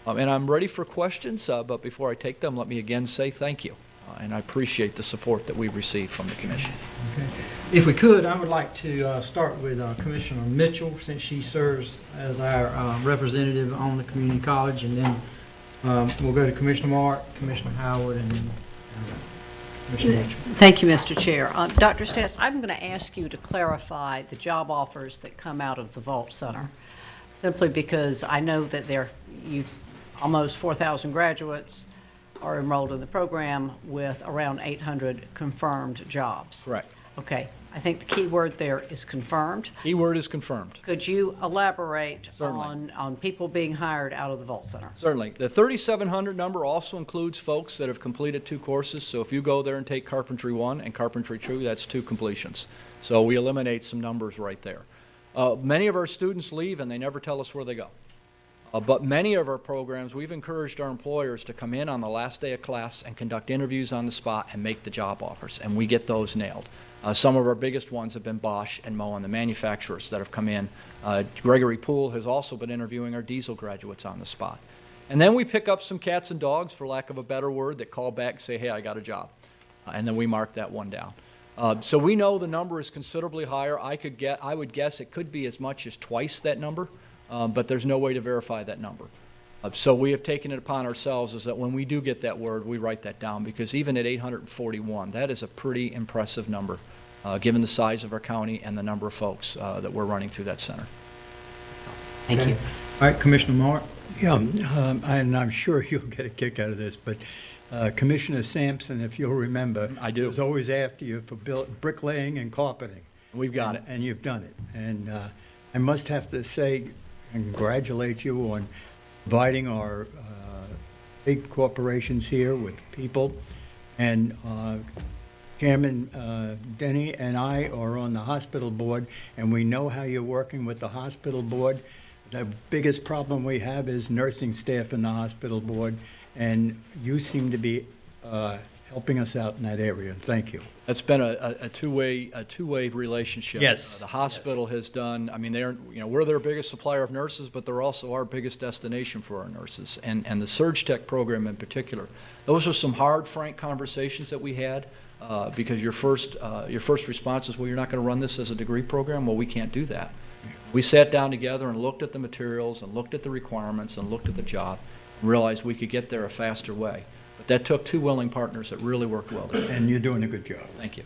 And I'm ready for questions, but before I take them, let me again say thank you. And I appreciate the support that we've received from the Commission. Okay. If we could, I would like to start with Commissioner Mitchell, since she serves as our representative on the community college, and then we'll go to Commissioner Mark, Commissioner Howard, and then Commissioner Mitchell. Thank you, Mr. Chair. Dr. Stetz, I'm going to ask you to clarify the job offers that come out of the Vault Center, simply because I know that almost 4,000 graduates are enrolled in the program with around 800 confirmed jobs. Correct. Okay. I think the key word there is confirmed. Key word is confirmed. Could you elaborate Certainly. on people being hired out of the Vault Center? Certainly. The 3,700 number also includes folks that have completed 2 courses. So if you go there and take Carpentry 1 and Carpentry 2, that's 2 completions. So we eliminate some numbers right there. Many of our students leave and they never tell us where they go. But many of our programs, we've encouraged our employers to come in on the last day of class and conduct interviews on the spot and make the job offers, and we get those nailed. Some of our biggest ones have been Bosch and Moen, the manufacturers that have come in. Gregory Poole has also been interviewing our diesel graduates on the spot. And then we pick up some cats and dogs, for lack of a better word, that call back and say, hey, I got a job. And then we mark that one down. So we know the number is considerably higher. I would guess it could be as much as twice that number. But there's no way to verify that number. So we have taken it upon ourselves is that when we do get that word, we write that down, because even at 841, that is a pretty impressive number, given the size of our county and the number of folks that we're running through that center. Thank you. All right, Commissioner Mark. Yeah, and I'm sure you'll get a kick out of this, but Commissioner Sampson, if you'll remember, I do. was always after you for bricklaying and carpeting. We've got it. And you've done it. And I must have to say, congratulate you on providing our big corporations here with people. And Chairman Denny and I are on the hospital board, and we know how you're working with the hospital board. The biggest problem we have is nursing staff in the hospital board, and you seem to be helping us out in that area. Thank you. It's been a two-way relationship. Yes. The hospital has done, I mean, we're their biggest supplier of nurses, but they're also our biggest destination for our nurses. And the Surge Tech program in particular, those are some hard, frank conversations that we had, because your first response is, well, you're not going to run this as a degree program? Well, we can't do that. We sat down together and looked at the materials and looked at the requirements and looked at the job and realized we could get there a faster way. But that took two willing partners that really worked well together. And you're doing a good job. Thank you.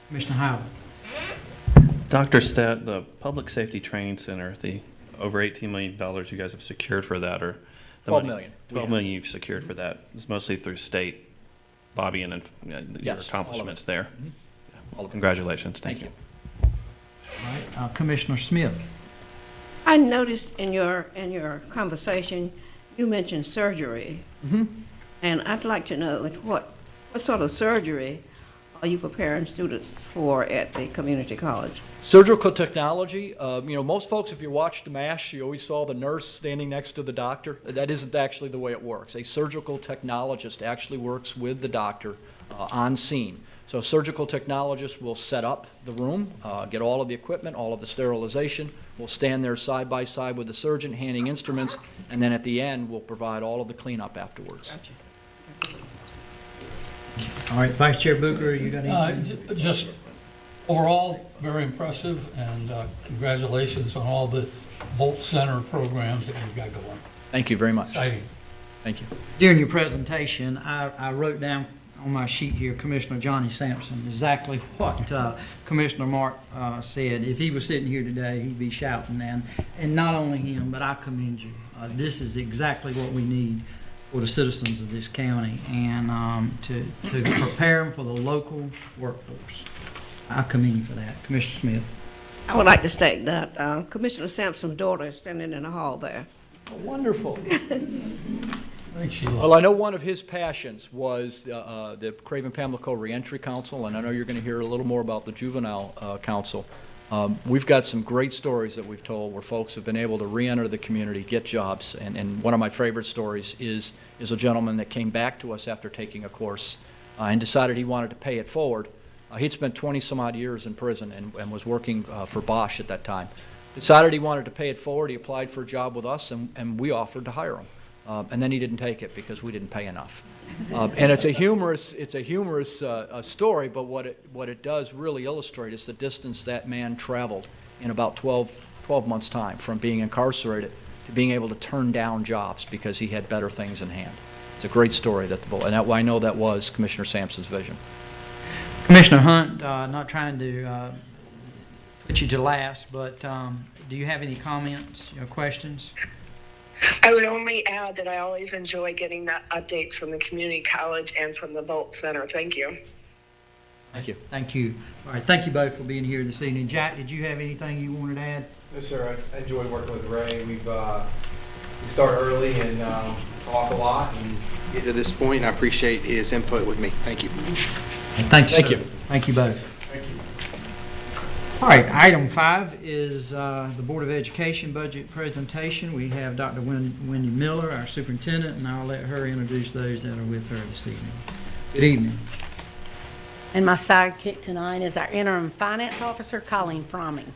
Commissioner Howard. Dr. Stat, the Public Safety Training Center, the over $18 million you guys have secured for that, or the $12 money- million. $12 million you've secured for that, is mostly through state lobbying and your Yes, accomplishments all there. All of it. Congratulations. Thank you. All right, Commissioner Smith. I noticed in your conversation, you mentioned surgery. And I'd like to know what sort of surgery are you preparing students for at the community college? Surgical technology, most folks, if you watched MASH, you always saw the nurse standing next to the doctor. That isn't actually the way it works. A surgical technologist actually works with the doctor on scene. So a surgical technologist will set up the room, get all of the equipment, all of the sterilization. We'll stand there side by side with the surgeon, handing instruments, and then at the end, we'll provide all of the cleanup afterwards. Gotcha. All right, Vice Chair Booker, you got anything? Just overall, very impressive, and congratulations on all the Volt Center programs that you've got going. Thank you very much. Exciting. Thank you. During your presentation, I wrote down on my sheet here, Commissioner Johnny Sampson, exactly what Commissioner Mark said. If he was sitting here today, he'd be shouting. And not only him, but I commend you. This is exactly what we need for the citizens of this county, and to prepare them for the local workforce. I commend you for that. Commissioner Smith. I would like to state that Commissioner Sampson's daughter is standing in the hall there. Oh, wonderful. Thanks, Sheila. Well, I know one of his passions was the Craven Pamlico Reentry Council, and I know you're going to hear a little more about the Juvenile Council. We've got some great stories that we've told where folks have been able to reenter the community, get jobs, and one of my favorite stories is a gentleman that came back to us after taking a course and decided he wanted to pay it forward. He'd spent 20-some-odd years in prison and was working for Bosch at that time. Decided he wanted to pay it forward. He applied for a job with us, and we offered to hire him. And then he didn't take it because we didn't pay enough. And it's a humorous story, but what it does really illustrate is the distance that man traveled in about 12 months' time, from being incarcerated to being able to turn down jobs because he had better things in hand. It's a great story, and I know that was Commissioner Sampson's vision. Commissioner Hunt, not trying to put you to last, but do you have any comments or questions? I would only add that I always enjoy getting the updates from the community college and from the Volt Center. Thank you. Thank you. Thank you. All right, thank you both for being here this evening. Jack, did you have anything you wanted to add? No, sir. I enjoy working with Ray. We start early and talk a lot and get to this point. And I appreciate his input with me. Thank you. Thank you. Thank sir. you. Thank you both. All right, item 5 is the Board of Education budget presentation. We have Dr. Wendy Miller, our superintendent, and I'll let her introduce those that are with her this evening. Good evening. And my sidekick tonight is our interim finance officer, Colleen Fromming.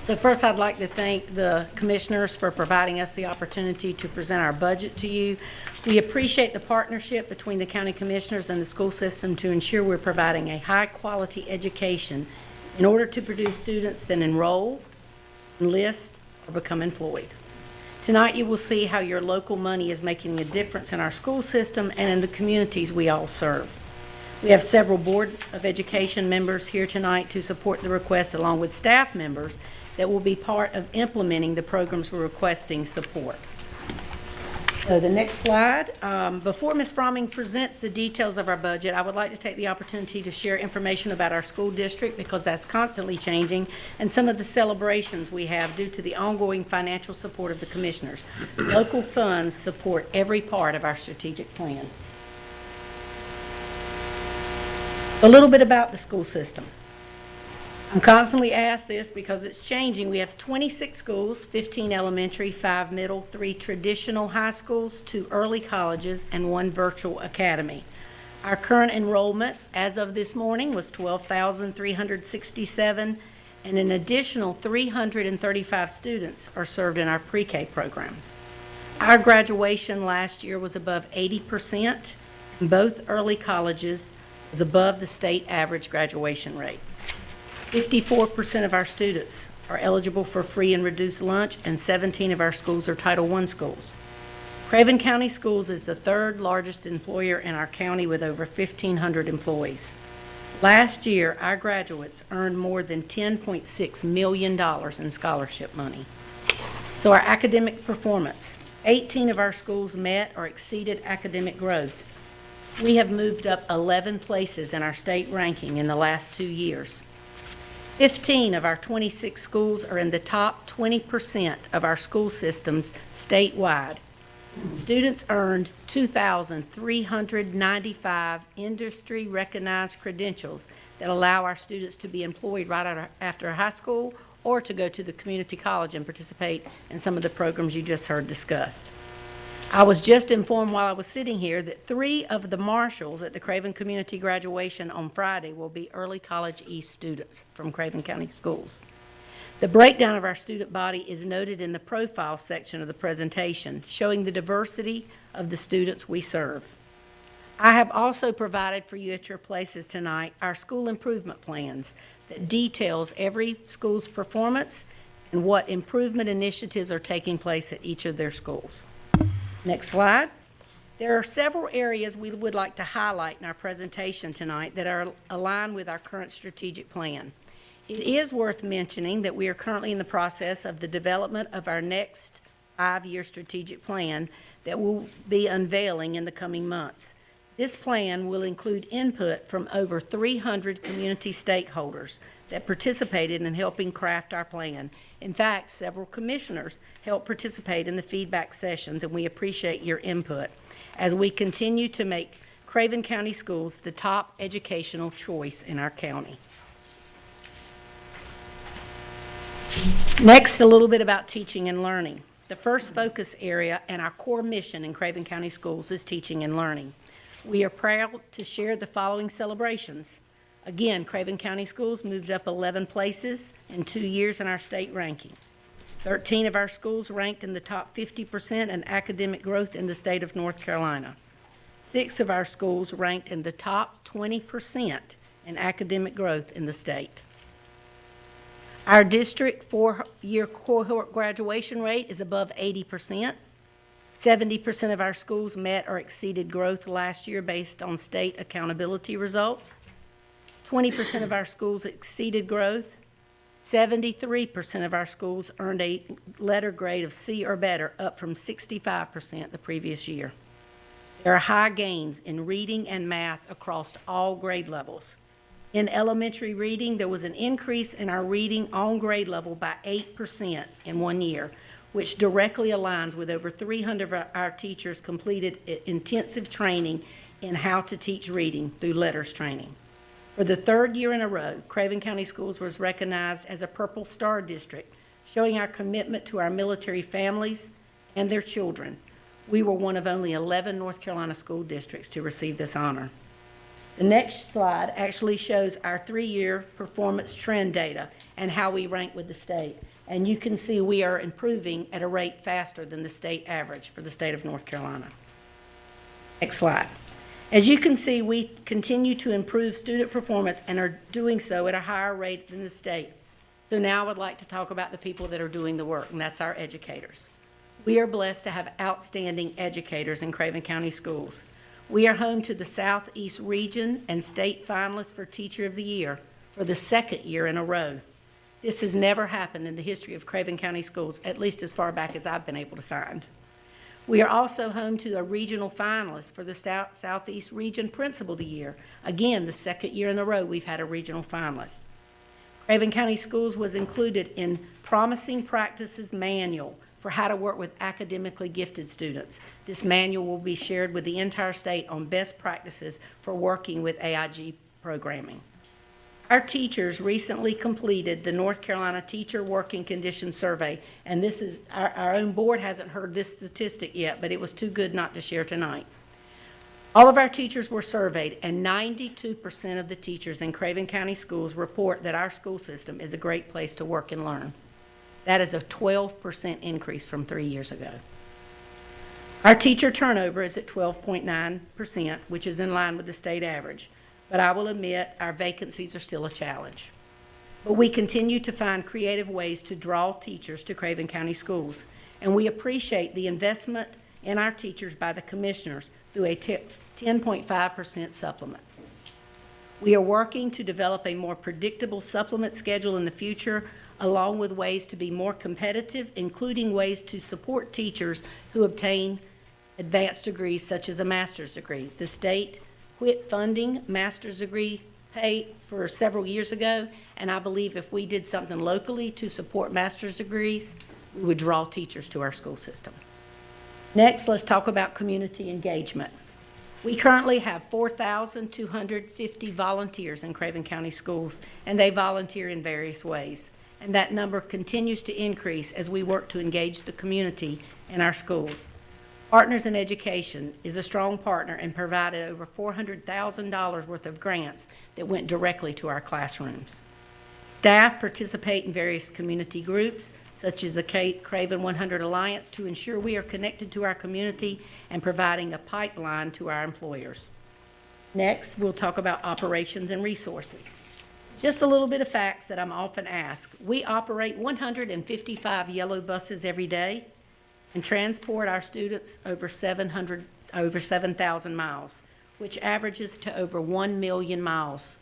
So first, I'd like to thank the commissioners for providing us the opportunity to present our budget to you. We appreciate the partnership between the county commissioners and the school system to ensure we're providing a high-quality education in order to produce students that enroll, enlist, or become employed. Tonight, you will see how your local money is making a difference in our school system and in the communities we all serve. We have several Board of Education members here tonight to support the request, along with staff members that will be part of implementing the programs we're requesting support. So the next slide, before Ms. Fromming presents the details of our budget, I would like to take the opportunity to share information about our school district because that's constantly changing and some of the celebrations we have due to the ongoing financial support of the commissioners. Local funds support every part of our strategic plan. A little bit about the school system. I'm constantly asked this because it's changing. We have 26 schools, 15 elementary, 5 middle, 3 traditional high schools, 2 early colleges, and 1 virtual academy. Our current enrollment as of this morning was 12,367, and an additional 335 students are served in our pre-K programs. Our graduation last year was above 80%, and both early colleges was above the state average graduation rate. 54% of our students are eligible for free and reduced lunch, and 17 of our schools are Title I schools. Craven County Schools is the 3rd largest employer in our county with over 1,500 employees. Last year, our graduates earned more than $10.6 million in scholarship money. So our academic performance, 18 of our schools met or exceeded academic growth. We have moved up 11 places in our state ranking in the last 2 years. 15 of our 26 schools are in the top 20% of our school systems statewide. Students earned 2,395 industry-recognized credentials that allow our students to be employed right after high school or to go to the community college and participate in some of the programs you just heard discussed. I was just informed while I was sitting here that 3 of the marshals at the Craven Community graduation on Friday will be early college East students from Craven County Schools. The breakdown of our student body is noted in the profile section of the presentation, showing the diversity of the students we serve. I have also provided for you at your places tonight our school improvement plans that details every school's performance and what improvement initiatives are taking place at each of their schools. Next slide. There are several areas we would like to highlight in our presentation tonight that are aligned with our current strategic plan. It is worth mentioning that we are currently in the process of the development of our next 5-year strategic plan that we'll be unveiling in the coming months. This plan will include input from over 300 community stakeholders that participated in helping craft our plan. In fact, several commissioners helped participate in the feedback sessions, and we appreciate your input as we continue to make Craven County Schools the top educational choice in our county. Next, a little bit about teaching and learning. The first focus area and our core mission in Craven County Schools is teaching and learning. We are proud to share the following celebrations. Again, Craven County Schools moved up 11 places in 2 years in our state ranking. 13 of our schools ranked in the top 50% in academic growth in the state of North Carolina. 6 of our schools ranked in the top 20% in academic growth in the state. Our district 4-year cohort graduation rate is above 80%. 70% of our schools met or exceeded growth last year based on state accountability results. 20% of our schools exceeded growth. 73% of our schools earned a letter grade of C or better, up from 65% the previous year. There are high gains in reading and math across all grade levels. In elementary reading, there was an increase in our reading on grade level by 8% in 1 year, which directly aligns with over 300 of our teachers completed intensive training in how to teach reading through letters training. For the 3rd year in a row, Craven County Schools was recognized as a Purple Star District, showing our commitment to our military families and their children. We were one of only 11 North Carolina school districts to receive this honor. The next slide actually shows our 3-year performance trend data and how we rank with the state. And you can see we are improving at a rate faster than the state average for the state of North Carolina. Next slide. As you can see, we continue to improve student performance and are doing so at a higher rate than the state. So now I would like to talk about the people that are doing the work, and that's our educators. We are blessed to have outstanding educators in Craven County Schools. We are home to the Southeast Region and state finalists for Teacher of the Year for the 2nd year in a row. This has never happened in the history of Craven County Schools, at least as far back as I've been able to find. We are also home to a regional finalist for the Southeast Region Principal of the Year. Again, the second year in a row we've had a regional finalist. Craven County Schools was included in Promising Practices Manual for how to work with academically gifted students. This manual will be shared with the entire state on best practices for working with AIG programming. Our teachers recently completed the North Carolina Teacher Working Conditions Survey, and this is, our own board hasn't heard this statistic yet, but it was too good not to share tonight. All of our teachers were surveyed, and 92% of the teachers in Craven County Schools report that our school system is a great place to work and learn. That is a 12% increase from 3 years ago. Our teacher turnover is at 12.9%, which is in line with the state average. But I will admit our vacancies are still a challenge. But we continue to find creative ways to draw teachers to Craven County Schools, and we appreciate the investment in our teachers by the commissioners through a 10.5% supplement. We are working to develop a more predictable supplement schedule in the future, along with ways to be more competitive, including ways to support teachers who obtain advanced degrees such as a master's degree. The state quit funding master's degree pay for several years ago, and I believe if we did something locally to support master's degrees, we would draw teachers to our school system. Next, let's talk about community engagement. We currently have 4,250 volunteers in Craven County Schools, and they volunteer in various ways. And that number continues to increase as we work to engage the community in our schools. Partners in Education is a strong partner and provided over $400,000 worth of grants that went directly to our classrooms. Staff participate in various community groups, such as the Craven 100 Alliance, to ensure we are connected to our community and providing a pipeline to our employers. Next, we'll talk about operations and resources. Just a little bit of facts that I'm often asked. We operate 155 yellow buses every day and transport our students over 7,000 miles, which averages to over 1 million miles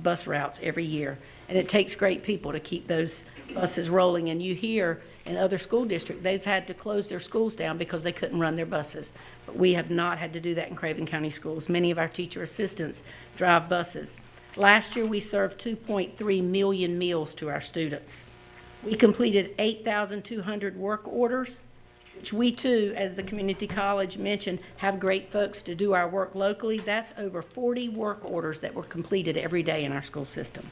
bus routes every year. And it takes great people to keep those buses rolling. And you hear in other school districts, they've had to close their schools down because they couldn't run their buses. But we have not had to do that in Craven County Schools. Many of our teacher assistants drive buses. Last year, we served 2.3 million meals to our students. We completed 8,200 work orders, which we too, as the community college mentioned, have great folks to do our work locally. That's over 40 work orders that were completed every day in our school system.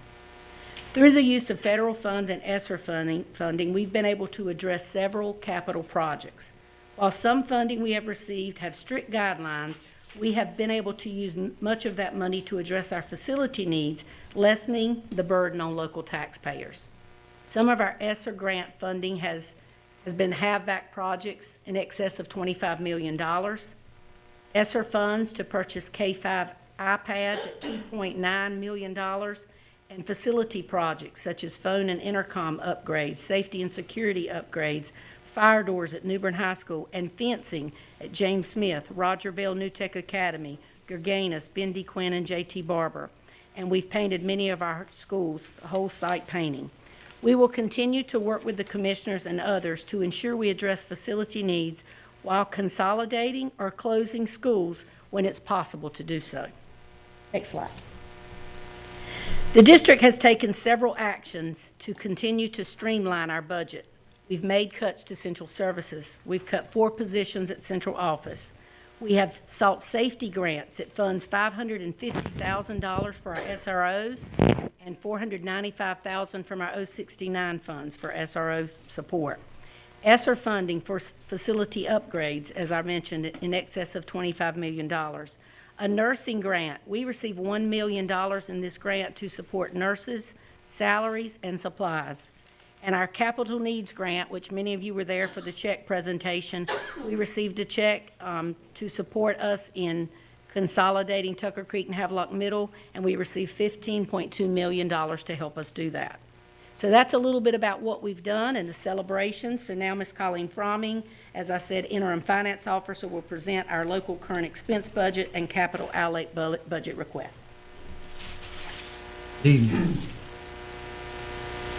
Through the use of federal funds and ESSER funding, we've been able to address several capital projects. While some funding we have received have strict guidelines, we have been able to use much of that money to address our facility needs, lessening the burden on local taxpayers. Some of our ESSER grant funding has been HAVVAC projects in excess of $25 million. ESSER funds to purchase K-5 iPads at $2.9 million, and facility projects such as phone and intercom upgrades, safety and security upgrades, fire doors at New Bern High School, and fencing at James Smith, Roger Bell New Tech Academy, Gerganus, Bendy Quinn, and J.T. Barber. And we've painted many of our schools, whole site painting. We will continue to work with the commissioners and others to ensure we address facility needs while consolidating or closing schools when it's possible to do so. Next slide. The district has taken several actions to continue to streamline our budget. We've made cuts to central services. We've cut 4 positions at central office. We have sought safety grants that funds $550,000 for our SROs and $495,000 from our 069 funds for SRO support. ESSER funding for facility upgrades, as I mentioned, in excess of $25 million. A nursing grant. We receive $1 million in this grant to support nurses, salaries, and supplies. And our capital needs grant, which many of you were there for the check presentation, we received a check to support us in consolidating Tucker Creek and Havelock Middle, and we received $15.2 million to help us do that. So that's a little bit about what we've done and the celebrations. So now Ms. Colleen Fromming, as I said, interim finance officer, will present our local current expense budget and capital outlay budget request.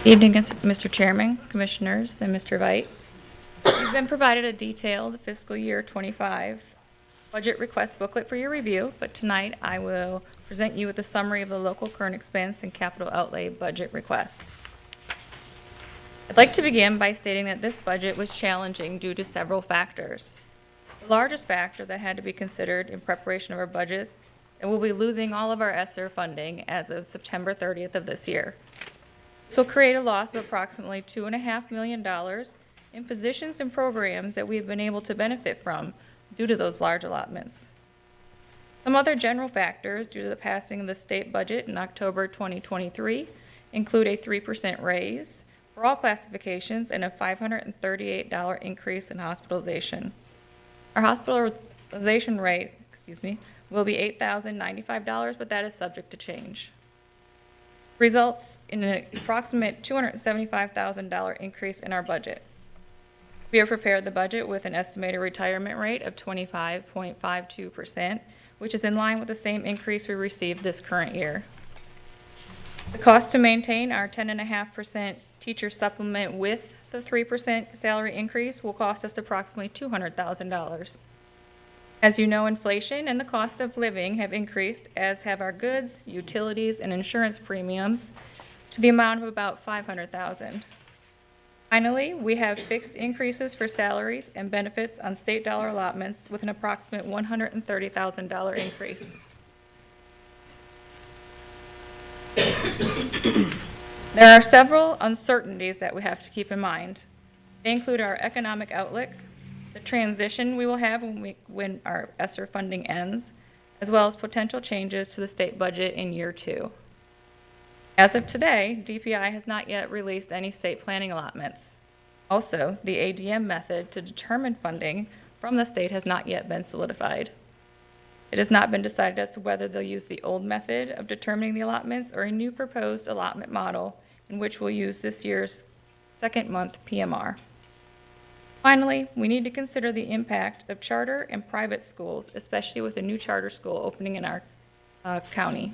Evening, Mr. Chairman, Commissioners, and Mr. Veit. You've been provided a detailed fiscal year 25 budget request booklet for your review, but tonight I will present you with a summary of the local current expense and capital outlay budget request. I'd like to begin by stating that this budget was challenging due to several factors. The largest factor that had to be considered in preparation of our budgets, and we'll be losing all of our ESSER funding as of September 30th of this year. This will create a loss of approximately $2.5 million in positions and programs that we've been able to benefit from due to those large allotments. Some other general factors due to the passing of the state budget in October 2023 include a 3% raise for all classifications and a $538 increase in hospitalization. Our hospitalization rate, will be $8,095, but that is subject to change. Results in an approximate $275,000 increase in our budget. We have prepared the budget with an estimated retirement rate of 25.52%, which is in line with the same increase we received this current year. The cost to maintain our 10.5% teacher supplement with the 3% salary increase will cost us approximately $200,000. As you know, inflation and the cost of living have increased, as have our goods, utilities, and insurance premiums, to the amount of about $500,000. Finally, we have fixed increases for salaries and benefits on state dollar allotments with an approximate $130,000 increase. There are several uncertainties that we have to keep in mind. They include our economic outlook, the transition we will have when our ESSER funding ends, as well as potential changes to the state budget in year 2. As of today, DPI has not yet released any state planning allotments. Also, the ADM method to determine funding from the state has not yet been solidified. It has not been decided as to whether they'll use the old method of determining the allotments or a new proposed allotment model in which we'll use this year's second month PMR. Finally, we need to consider the impact of charter and private schools, especially with a new charter school opening in our county.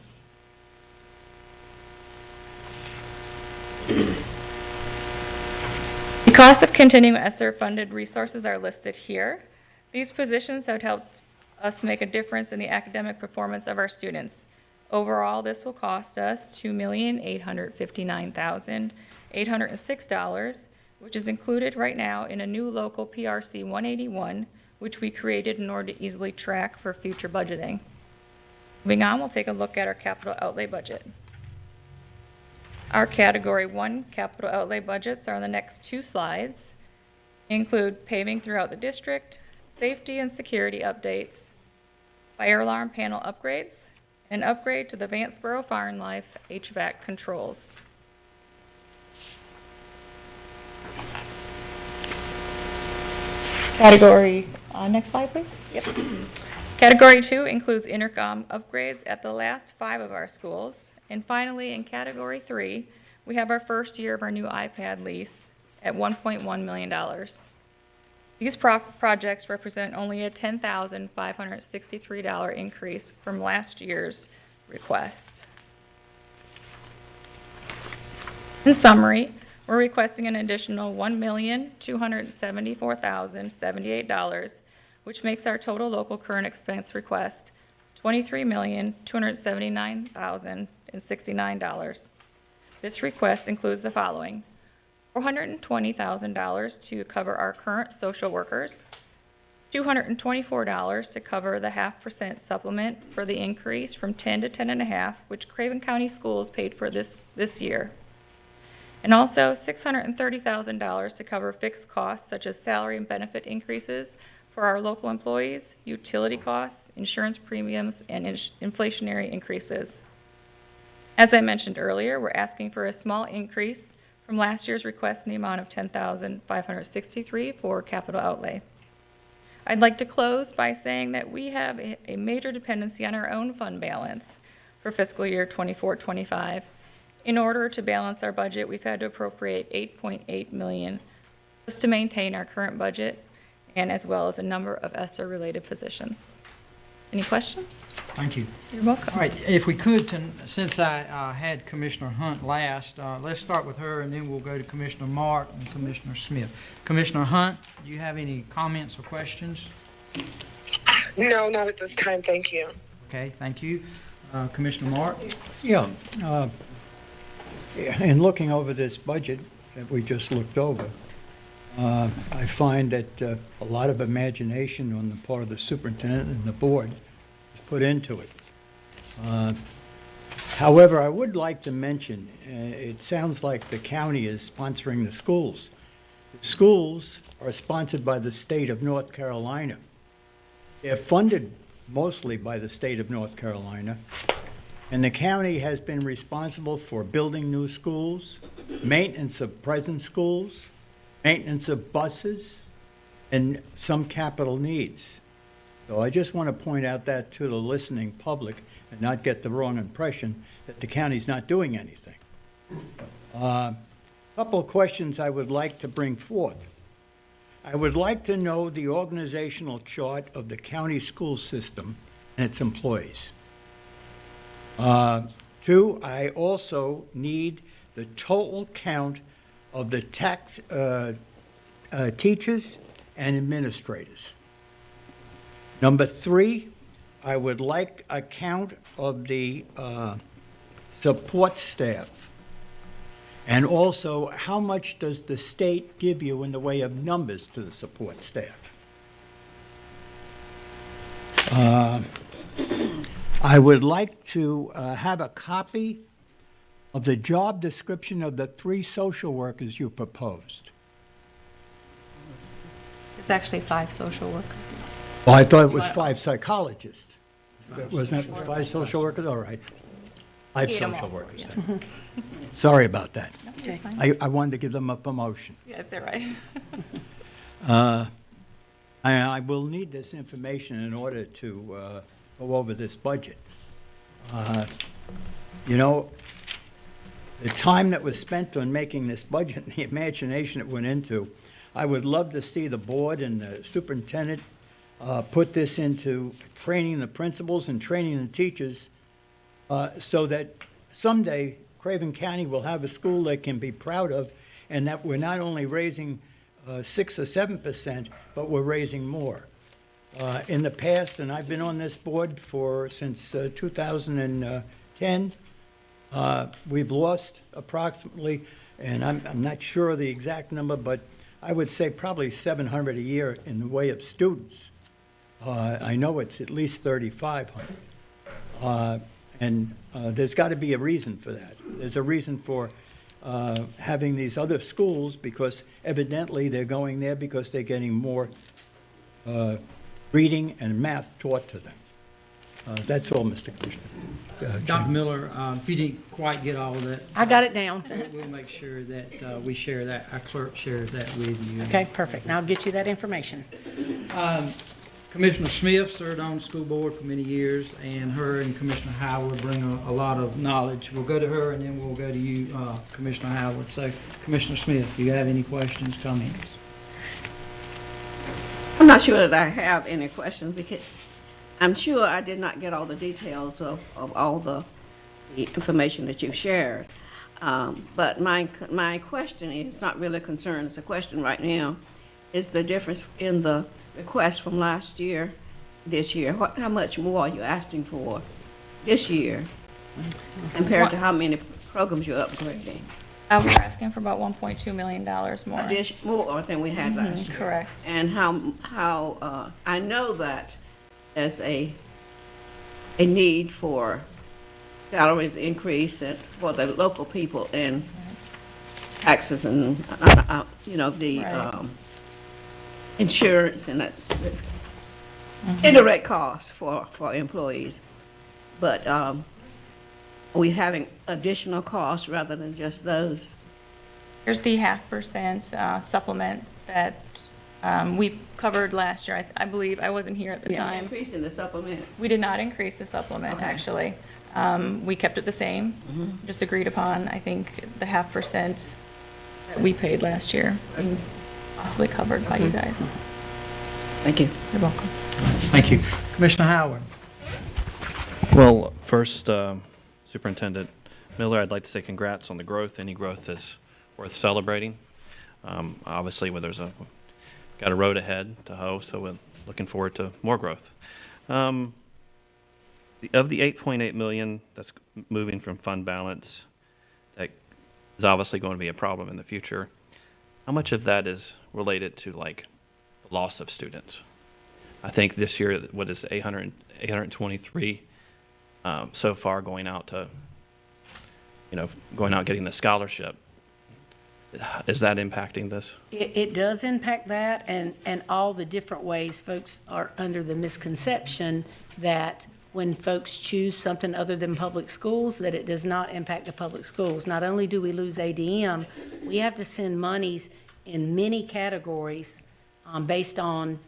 The cost of continuing ESSER-funded resources are listed here. These positions have helped us make a difference in the academic performance of our students. Overall, this will cost us $2,859,806, which is included right now in a new local PRC 181, which we created in order to easily track for future budgeting. Moving on, we'll take a look at our capital outlay budget. Our Category 1 capital outlay budgets are on the next 2 slides. They include paving throughout the district, safety and security updates, fire alarm panel upgrades, and upgrade to the Vanceboro Fire and Life HVAC controls. Category, next slide, please. Yep. Category 2 includes intercom upgrades at the last 5 of our schools. And finally, in Category 3, we have our first year of our new iPad lease at $1.1 million. These projects represent only a $10,563 increase from last year's request. In summary, we're requesting an additional $1,274,078, which makes our total local current expense request $23,279,069. This request includes the following: $420,000 to cover our current social workers, $224 to cover the 0.5% supplement for the increase from 10 to 10.5, which Craven County Schools paid for this year, and also $630,000 to cover fixed costs such as salary and benefit increases for our local employees, utility costs, insurance premiums, and inflationary increases. As I mentioned earlier, we're asking for a small increase from last year's request in the amount of $10,563 for capital outlay. I'd like to close by saying that we have a major dependency on our own fund balance for fiscal year 24-25. In order to balance our budget, we've had to appropriate $8.8 million just to maintain our current budget, and as well as a number of ESSER-related positions. Any questions? Thank you. You're welcome. All right, if we could, since I had Commissioner Hunt last, let's start with her, and then we'll go to Commissioner Mark and Commissioner Smith. Commissioner Hunt, do you have any comments or questions? No, not at this time. Thank you. Okay, thank you. Commissioner Mark? Yeah, in looking over this budget that we just looked over, I find that a lot of imagination on the part of the superintendent and the board is put into it. However, I would like to mention, it sounds like the county is sponsoring the schools. The schools are sponsored by the state of North Carolina. They're funded mostly by the state of North Carolina, and the county has been responsible for building new schools, maintenance of present schools, maintenance of buses, and some capital needs. So I just want to point out that to the listening public and not get the wrong impression that the county's not doing anything. Couple of questions I would like to bring forth. I would like to know the organizational chart of the county school system and its employees. Two, I also need the total count of the teachers and administrators. Number three, I would like a count of the support staff. And also, how much does the state give you in the way of numbers to the support staff? I would like to have a copy of the job description of the 3 social workers you proposed. It's actually 5 social workers. Well, I thought it was 5 psychologists. Wasn't it 5 social workers? All right. 5 social workers. Then. Sorry about that. Okay. I wanted to give them a promotion. Yeah, they're right. I will need this information in order to go over this budget. You know, the time that was spent on making this budget and the imagination it went into, I would love to see the board and the superintendent put this into training the principals and training the teachers so that someday Craven County will have a school they can be proud of, and that we're not only raising 6 or 7%, but we're raising more. In the past, and I've been on this board since 2010, we've lost approximately, and I'm not sure of the exact number, but I would say probably 700 a year in the way of students. I know it's at least 3,500. And there's got to be a reason for that. There's a reason for having these other schools, because evidently they're going there because they're getting more reading and math taught to them. That's all, Mr. Commissioner. Dr. Miller, if you didn't quite get all of that. I got it down. We'll make sure that we share that, our clerk shares that with you. Okay, perfect. Now I'll get you that information. Commissioner Smith served on the school board for many years, and her and Commissioner Howard bring a lot of knowledge. We'll go to her, and then we'll go to you, Commissioner Howard. So, Commissioner Smith, do you have any questions, comments? I'm not sure that I have any questions, because I'm sure I did not get all the details of all the information that you've shared. But my question is not really a concern, it's a question right now, is the difference in the request from last year, this year. How much more are you asking for this year compared to how many programs you're upgrading? We're asking for about $1.2 million more. More than we had last year. Correct. And how I know that there's a need for salaries increase for the local people and taxes and, the insurance and that indirect costs for employees. But are we having additional costs rather than just those? Here's the 0.5% supplement that we covered last year. I believe, I wasn't here at the time. Increasing the supplement. We did not increase the supplement, actually. We kept it the same, just agreed upon, I think, the 0.5% that we paid last year, being possibly covered by you guys. Thank you. You're welcome. Thank you. Commissioner Howard. Well, first, Superintendent Miller, I'd like to say congrats on the growth. Any growth is worth celebrating. Obviously, got a road ahead to hoe, so we're looking forward to more growth. Of the 8.8 million that's moving from fund balance, that is obviously going to be a problem in the future. How much of that is related to like the loss of students? I think this year, what is 823 so far going out getting the scholarship. Is that impacting this? It does impact that, and all the different ways folks are under the misconception that when folks choose something other than public schools, that it does not impact the public schools. Not only do we lose ADM, we have to send monies in many categories based on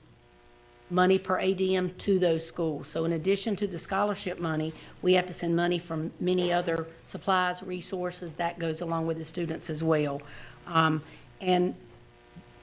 money per ADM to those schools. So in addition to the scholarship money, we have to send money from many other supplies, resources, that goes along with the students as well. And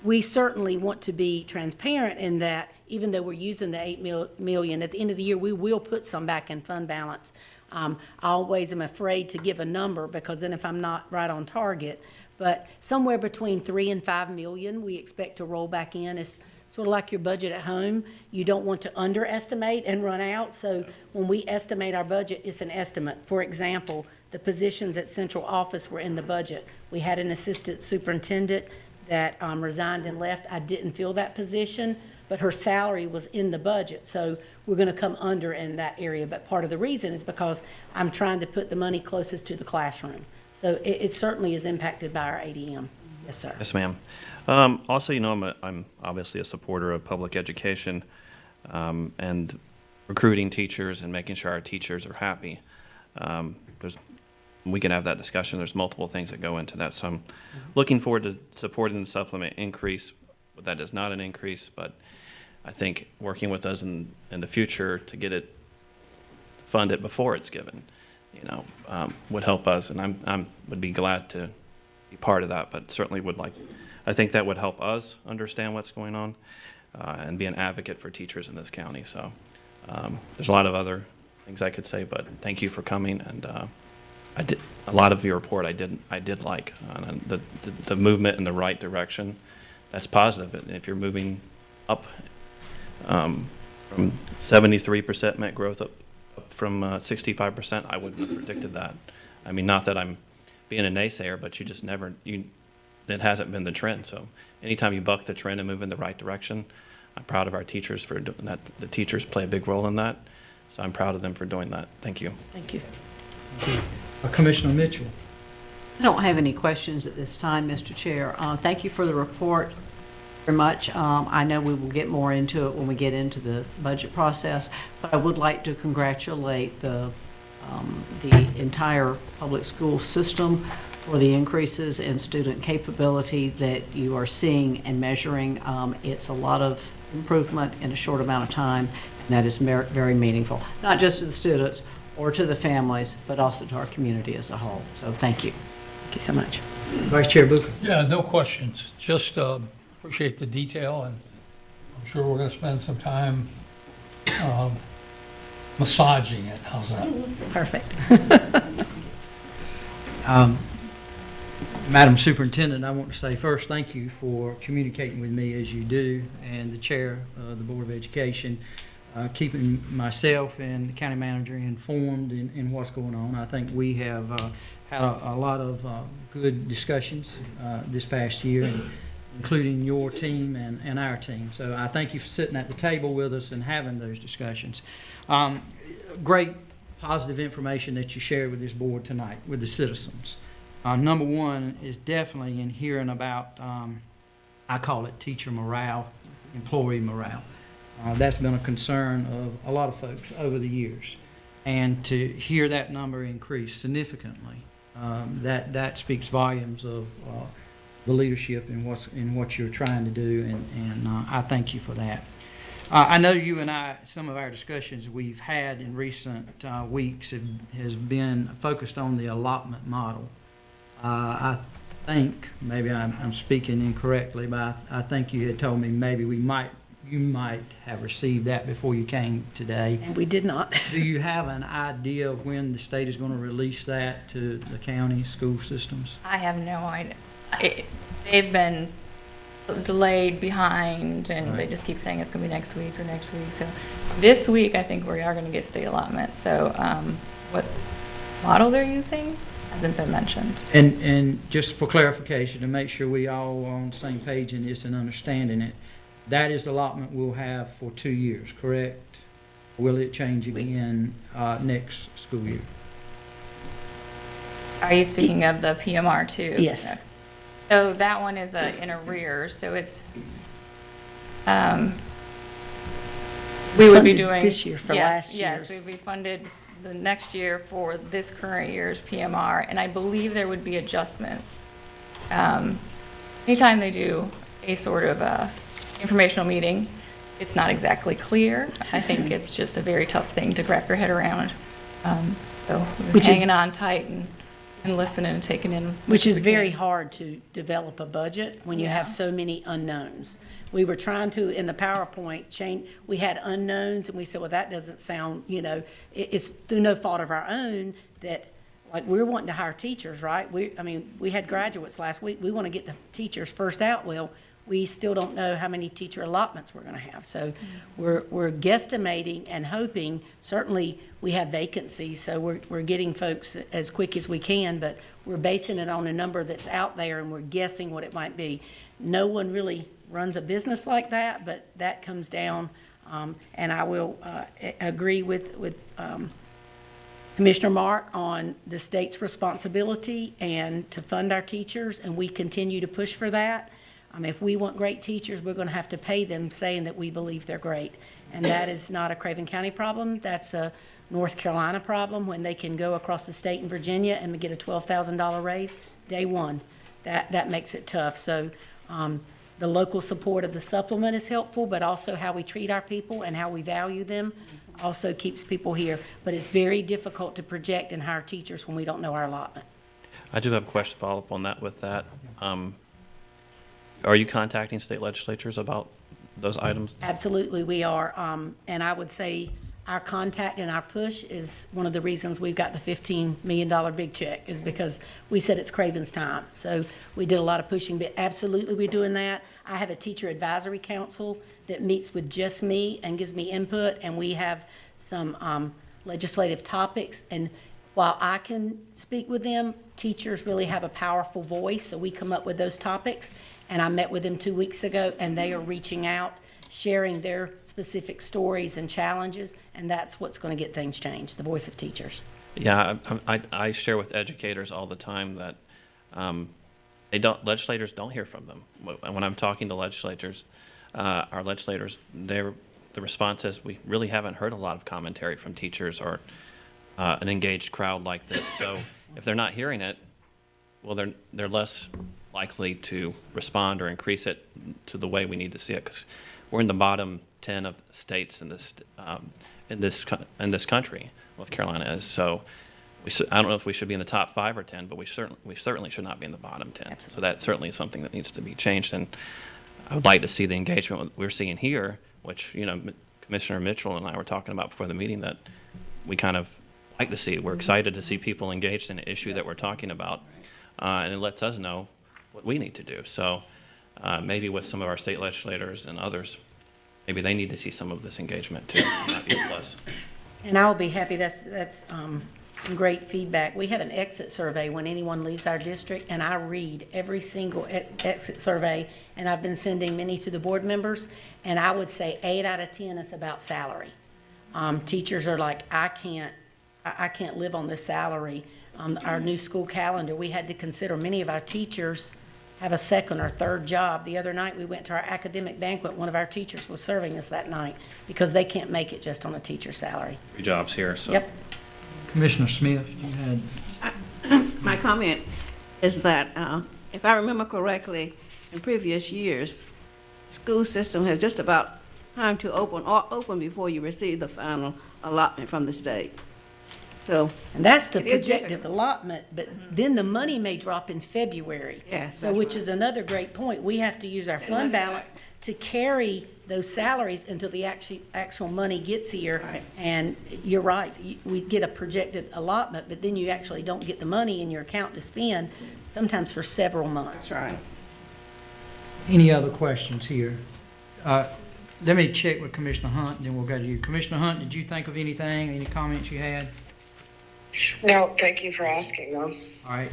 we certainly want to be transparent in that even though we're using the $8 million, at the end of the year, we will put some back in fund balance. I always am afraid to give a number because then if I'm not right on target, but somewhere between 3 and 5 million we expect to roll back in. It's sort of like your budget at home. You don't want to underestimate and run out. So when we estimate our budget, it's an estimate. For example, the positions at central office were in the budget. We had an assistant superintendent that resigned and left. I didn't fill that position, but her salary was in the budget. So we're going to come under in that area. But part of the reason is because I'm trying to put the money closest to the classroom. So it certainly is impacted by our ADM. Yes, sir. Yes, ma'am. Also, I'm obviously a supporter of public education and recruiting teachers and making sure our teachers are happy. We can have that discussion. There's multiple things that go into that. So I'm looking forward to supporting the supplement increase. That is not an increase, but I think working with us in the future to get it funded before it's given, would help us. And I would be glad to be part of that, but certainly I think that would help us understand what's going on and be an advocate for teachers in this county. So there's a lot of other things I could say, but thank you for coming. And a lot of your report I did like the movement in the right direction. That's positive. If you're moving up from 73% net growth up from 65%, I wouldn't have predicted that. I mean, not that I'm being a naysayer, but you just it hasn't been the trend. So anytime you buck the trend and move in the right direction, I'm proud of our teachers for doing that. The teachers play a big role in that. So I'm proud of them for doing that. Thank you. Thank you. Commissioner Mitchell. I don't have any questions at this time, Mr. Chair. Thank you for the report very much. I know we will get more into it when we get into the budget process, but I would like to congratulate the entire public school system for the increases in student capability that you are seeing and measuring. It's a lot of improvement in a short amount of time, and that is very meaningful, not just to the students or to the families, but also to our community as a whole. So thank you. Thank you so much. Vice Chair Booker. Yeah, no questions. Just appreciate the detail, and I'm sure we're going to spend some time massaging it. How's that? Perfect. Madam Superintendent, I want to say first thank you for communicating with me as you do, and the Chair of the Board of Education, keeping myself and the county manager informed in what's going on. I think we have had a lot of good discussions this past year, including your team and our team. So I thank you for sitting at the table with us and having those discussions. Great positive information that you shared with this board tonight, with the citizens. Number one is definitely in hearing about, I call it teacher morale, employee morale. That's been a concern of a lot of folks over the years. And to hear that number increase significantly, that speaks volumes of the leadership in what you're trying to do, and I thank you for that. I know you and I, some of our discussions we've had in recent weeks has been focused on the allotment model. I think, maybe I'm speaking incorrectly, but I think you had told me maybe we might you might have received that before you came today. And we did not. Do you have an idea of when the state is going to release that to the county school systems? I have no idea. They've been delayed, behind, and they just keep saying it's going to be next week or next week. So this week, I think we are going to get state allotment. So what model they're using hasn't been mentioned. And just for clarification, to make sure we all are on the same page in this and understanding it, that is the allotment we'll have for 2 years, correct? Will it change again next school year? Are you speaking of the PMR too? Yes. Okay. So that one is in arrears, so it's, we would be Funded doing. this year for last Yes, year's. we'd be funded the next year for this current year's PMR, and I believe there would be adjustments. Anytime they do a sort of informational meeting, it's not exactly clear. I think it's just a very tough thing to wrap your head around. So we're hanging on tight and listening and taking in. Which is very hard to develop a budget when you have so many unknowns. We were trying to, in the PowerPoint, change, we had unknowns, and we said, well, that doesn't sound, it's through no fault of our own that, like, we're wanting to hire teachers, right? We had graduates last week. We want to get the teachers first out. Well, we still don't know how many teacher allotments we're going to have. So we're guesstimating and hoping. Certainly, we have vacancies, so we're getting folks as quick as we can, but we're basing it on a number that's out there, and we're guessing what it might be. No one really runs a business like that, but that comes down, and I will agree with Commissioner Mark on the state's responsibility and to fund our teachers, and we continue to push for that. If we want great teachers, we're going to have to pay them saying that we believe they're great. And that is not a Craven County problem. That's a North Carolina problem when they can go across the state in Virginia and get a $12,000 raise day one. That makes it tough. So the local support of the supplement is helpful, but also how we treat our people and how we value them also keeps people here. But it's very difficult to project and hire teachers when we don't know our allotment. I do have a question to follow up on that with that. Are you contacting state legislatures about those items? Absolutely, we are. And I would say our contact and our push is one of the reasons we've got the $15 million big check, is because we said it's Craven's time. So we did a lot of pushing, but absolutely we're doing that. I have a teacher advisory council that meets with just me and gives me input, and we have some legislative topics. And while I can speak with them, teachers really have a powerful voice, so we come up with those topics. And I met with them 2 weeks ago, and they are reaching out, sharing their specific stories and challenges, and that's what's going to get things changed, the voice of teachers. Yeah, I share with educators all the time that legislators don't hear from them. When I'm talking to legislators, our legislators, the response is, we really haven't heard a lot of commentary from teachers or an engaged crowd like this. So if they're not hearing it, well, they're less likely to respond or increase it to the way we need to see it, because we're in the bottom 10 of states in this country. North Carolina is. So I don't know if we should be in the top 5 or 10, but we certainly should not be in the bottom 10. Absolutely. So that certainly is something that needs to be changed. And I would like to see the engagement we're seeing here, which Commissioner Mitchell and I were talking about before the meeting, that we kind of like to see. We're excited to see people engaged in an issue that we're talking about, and it lets us know what we need to do. So maybe with some of our state legislators and others, maybe they need to see some of this engagement too. Might be a plus. And I'll be happy. That's some great feedback. We have an exit survey when anyone leaves our district, and I read every single exit survey, and I've been sending many to the board members, and I would say 8 out of 10 is about salary. Teachers are like, I can't live on this salary. Our new school calendar, we had to consider many of our teachers have a second or third job. The other night we went to our academic banquet. One of our teachers was serving us that night because they can't make it just on a teacher's salary. 3 jobs here. So. Yep. Commissioner Smith, you had... My comment is that if I remember correctly, in previous years, school system has just about time to open before you receive the final allotment from the state. So. And that's the it is projected difficult. allotment, but then the money may drop in February. Yes, So, that's which right. is another great point. We have to use our fund balance to carry those salaries until the actual money gets here. Right. And you're right, we get a projected allotment, but then you actually don't get the money in your account to spend, sometimes for several months. That's right. Any other questions here? Let me check with Commissioner Hunt, and then we'll go to you. Commissioner Hunt, did you think of anything, any comments you had? No, thank you for asking them. All right,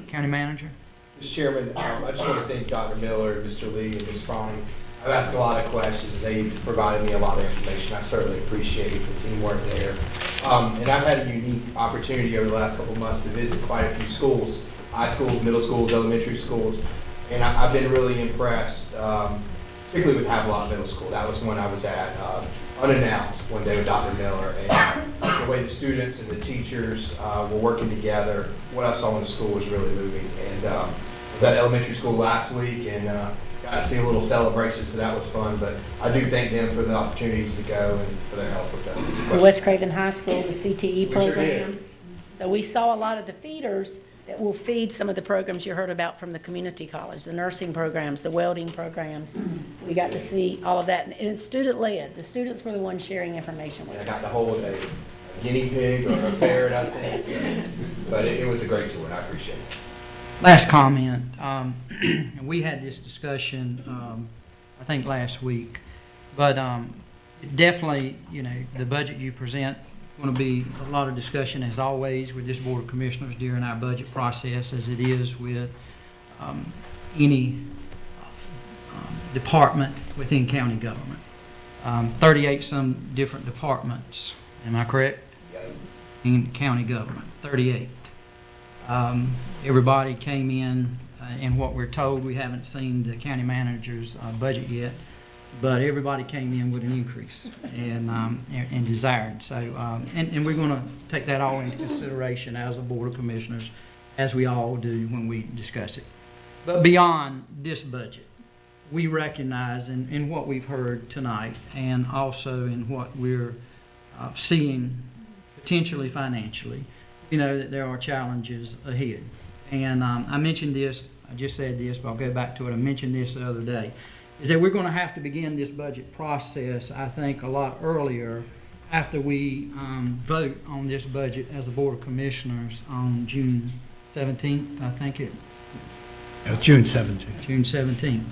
County Manager? Mr. Chairman, I just want to thank Dr. Miller, Mr. Lee, and Ms. Froning. I've asked a lot of questions, and they've provided me a lot of information. I certainly appreciate the teamwork there. And I've had a unique opportunity over the last couple of months to visit quite a few schools, high schools, middle schools, elementary schools, and I've been really impressed, particularly with Havelock Middle School. That was one I was at, unannounced one day with Dr. Miller, and the way the students and the teachers were working together, what I saw in the school was really moving. And I was at elementary school last week and got to see a little celebration, so that was fun. But I do thank them for the opportunities to go and for their help with that. The West Craven High School, the CTE We sure programs. did. So we saw a lot of the feeders that will feed some of the programs you heard about from the community college, the nursing programs, the welding programs. We got to see all of that, and it's student-led. The students were the ones sharing information with I us. got to hold a guinea pig or a ferret, I think. But it was a great tour, and I appreciate it. Last comment. We had this discussion, I think last week, but definitely, you know, the budget you present going to be a lot of discussion, as always, with this Board of Commissioners during our budget process, as it is with any department within county government. 38 some different departments, am I correct? In county government, 38. Everybody came in, and what we're told, we haven't seen the county manager's budget yet, but everybody came in with an increase and desired. So, and we're going to take that all into consideration as a Board of Commissioners, as we all do when we discuss it. But beyond this budget, we recognize in what we've heard tonight, and also in what we're seeing potentially financially, you know, that there are challenges ahead. And I mentioned this, I just said this, but I'll go back to it. I mentioned this the other day, is that we're going to have to begin this budget process, I think, a lot earlier after we vote on this budget as a Board of Commissioners on June 17th, I think it. June 17th. June 17th.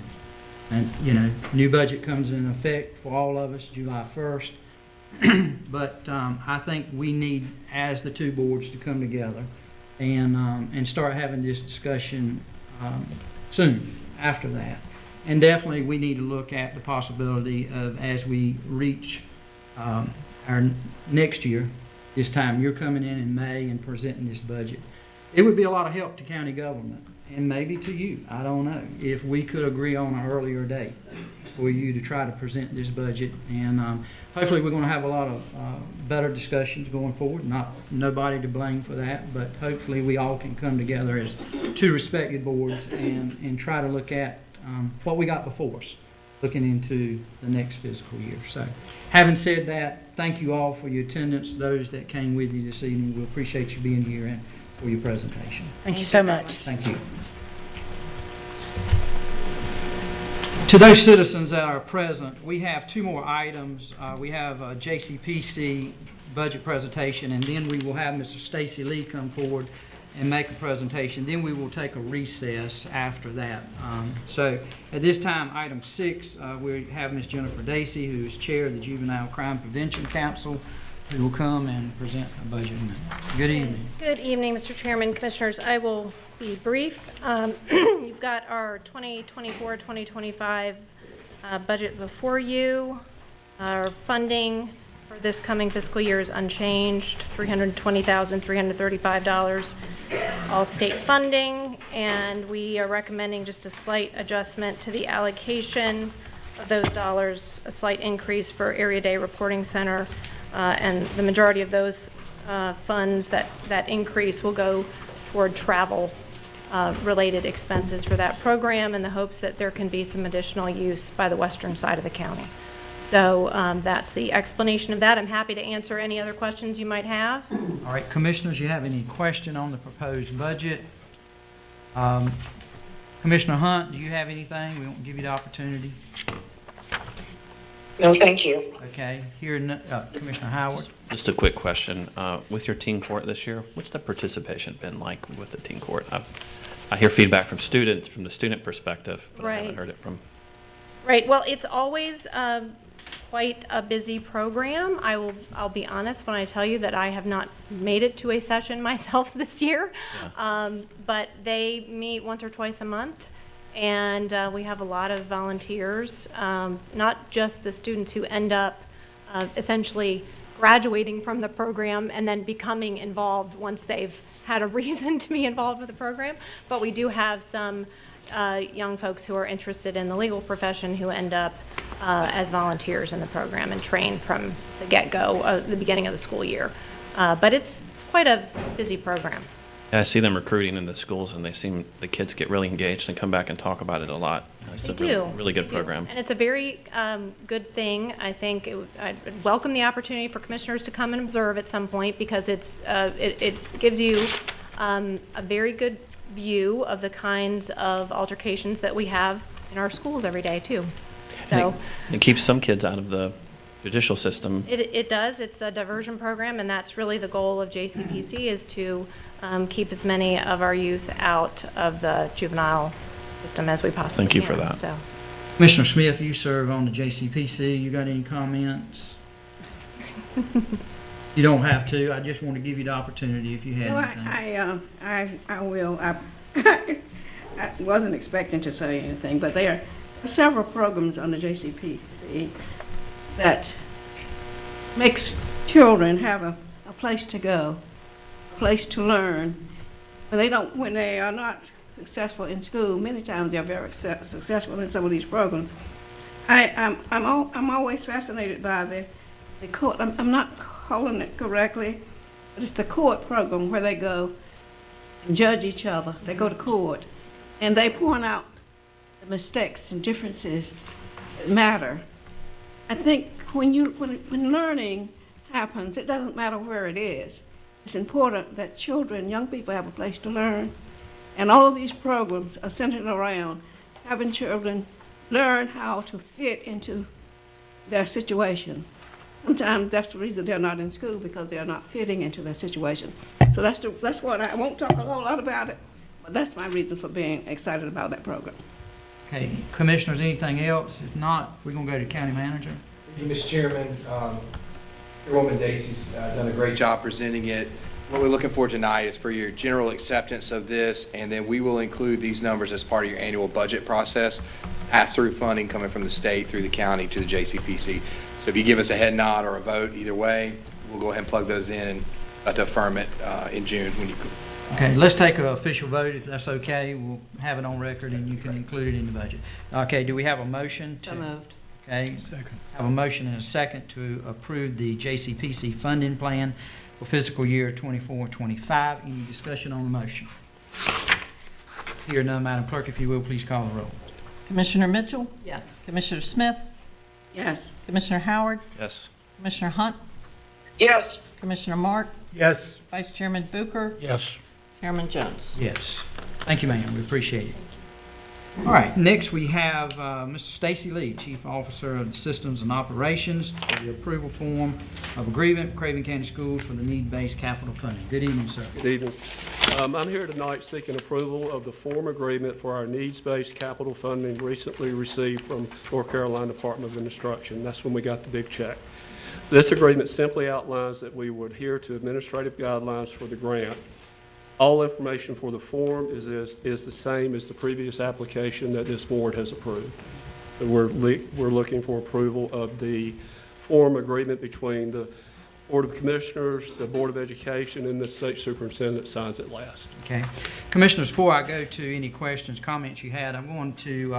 And, you know, new budget comes in effect for all of us July 1st. But I think we need, as the two boards, to come together and start having this discussion soon after that. And definitely we need to look at the possibility of, as we reach our next year, this time, you're coming in May and presenting this budget. It would be a lot of help to county government, and maybe to you, I don't know, if we could agree on an earlier date for you to try to present this budget. And hopefully we're going to have a lot of better discussions going forward. Nobody to blame for that, but hopefully we all can come together as two respected boards and try to look at what we got before us, looking into the next fiscal year. So having said that, thank you all for your attendance, those that came with you this evening. We appreciate you being here and for your presentation. Thank you so much. Thank you. To those citizens that are present, we have two more items. We have a JCPC budget presentation, and then we will have Mr. Stacy Lee come forward and make a presentation. Then we will take a recess after that. So at this time, item 6, we have Ms. Jennifer Dacey, who is chair of the Juvenile Crime Prevention Council, who will come and present a budget. Good evening. Good evening, Mr. Chairman, Commissioners. I will be brief. You've got our 2024-2025 budget before you. Our funding for this coming fiscal year is unchanged, $320,335, all state funding, and we are recommending just a slight adjustment to the allocation of those dollars, a slight increase for Area Day Reporting Center, and the majority of those funds, that increase will go toward travel related expenses for that program, in the hopes that there can be some additional use by the western side of the county. So that's the explanation of that. I'm happy to answer any other questions you might have. All right, Commissioners, you have any question on the proposed budget? Commissioner Hunt, do you have anything? We won't give you the opportunity. No, thank you. Okay, here, Commissioner Howard. Just a quick question. With your teen court this year, what's the participation been like with the teen court? I hear feedback from students, from the student perspective, but I haven't Right. heard it from. Right, well, it's always quite a busy program. I'll be honest when I tell you that I have not made it to a session myself this year. But they meet once or twice a month, and we have a lot of volunteers, not just the students who end up essentially graduating from the program and then becoming involved once they've had a reason to be involved with the program, but we do have some young folks who are interested in the legal profession who end up as volunteers in the program and train from the get-go, the beginning of the school year. But it's quite a busy program. Yeah, I see them recruiting in the schools, and the kids get really engaged and come back and talk about it a lot. It's They a do. really good They do. program. And it's a very good thing. I think I'd welcome the opportunity for commissioners to come and observe at some point, because it gives you a very good view of the kinds of altercations that we have in our schools every day, too. So It keeps some kids out of the judicial system. it does. It's a diversion program, and that's really the goal of JCPC, is to keep as many of our youth out of the juvenile system as we possibly can. Thank you for that. So. Commissioner Smith, you serve on the JCPC. You got any comments? You don't have to. I just want to give you the opportunity if you had anything. I will. I wasn't expecting to say anything, but there are several programs on the JCPC that makes children have a place to go, a place to learn. When they are not successful in school, many times they're very successful in some of these programs. I'm always fascinated by the court. I'm not calling it correctly, but it's the court program where they go and judge each other. They go to court, and they point out the mistakes and differences that matter. I think when learning happens, it doesn't matter where it is. It's important that children, young people, have a place to learn. And all of these programs are centered around having children learn how to fit into their situation. Sometimes that's the reason they're not in school, because they're not fitting into their situation. So that's what I won't talk a whole lot about it, but that's my reason for being excited about that program. Okay, Commissioners, anything else? If not, we're going to go to County Manager. Thank you, Mr. Chairman. Chairwoman Dacey's done a great job presenting it. What we're looking for tonight is for your general acceptance of this, and then we will include these numbers as part of your annual budget process, pass-through funding coming from the state through the county to the JCPC. So if you give us a head nod or a vote, either way, we'll go ahead and plug those in and to affirm it in June when you. Okay, let's take an official vote, if that's okay. We'll have it on record, and you can include it in the budget. Okay, do we have a motion? So moved. Okay. Second. Have a motion and a second to approve the JCPC funding plan for fiscal year 24-25. Any discussion on the motion? Hear none, Madam Clerk, if you will, please call the roll. Commissioner Mitchell? Yes. Commissioner Smith? Yes. Commissioner Howard? Yes. Commissioner Hunt? Yes. Commissioner Mark? Yes. Vice Chairman Bucher? Yes. Chairman Jones? Yes. Thank you, ma'am. We appreciate it. All right, next we have Mr. Stacy Lee, Chief Officer of the Systems and Operations, for the approval form of agreement with Craven County Schools for the need-based capital funding. Good evening, sir. Good evening. I'm here tonight seeking approval of the form agreement for our needs-based capital funding recently received from North Carolina Department of Instruction. That's when we got the big check. This agreement simply outlines that we will adhere to administrative guidelines for the grant. All information for the form is the same as the previous application that this board has approved. So we're looking for approval of the form agreement between the Board of Commissioners, the Board of Education, and the state superintendent signs it last. Okay. Commissioners, before I go to any questions, comments you had, I'm going to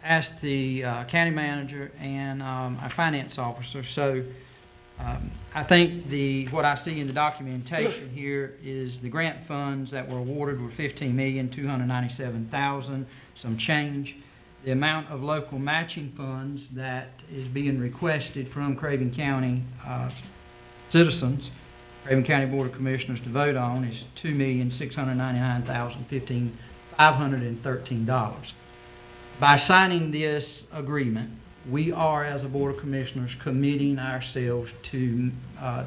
ask the county manager and our finance officer. So I think what I see in the documentation here is the grant funds that were awarded were $15,297,000, some change. the amount of local matching funds that is being requested from Craven County citizens, Craven County Board of Commissioners to vote on is $2,699,513. By signing this agreement, we are, as a Board of Commissioners, committing ourselves to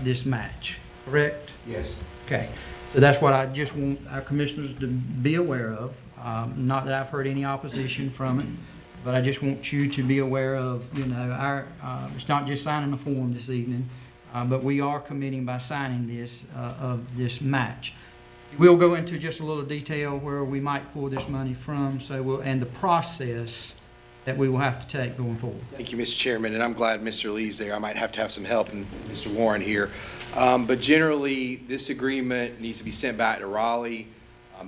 this match, correct? Yes. Okay, so that's what I just want our commissioners to be aware of. Not that I've heard any opposition from it, but I just want you to be aware of, it's not just signing a form this evening, but we are committing by signing this, of this match. We'll go into just a little detail where we might pull this money from, and the process that we will have to take going forward. Thank you, Mr. Chairman, and I'm glad Mr. Lee's there. I might have to have some help, and Mr. Warren here. But generally, this agreement needs to be sent back to Raleigh.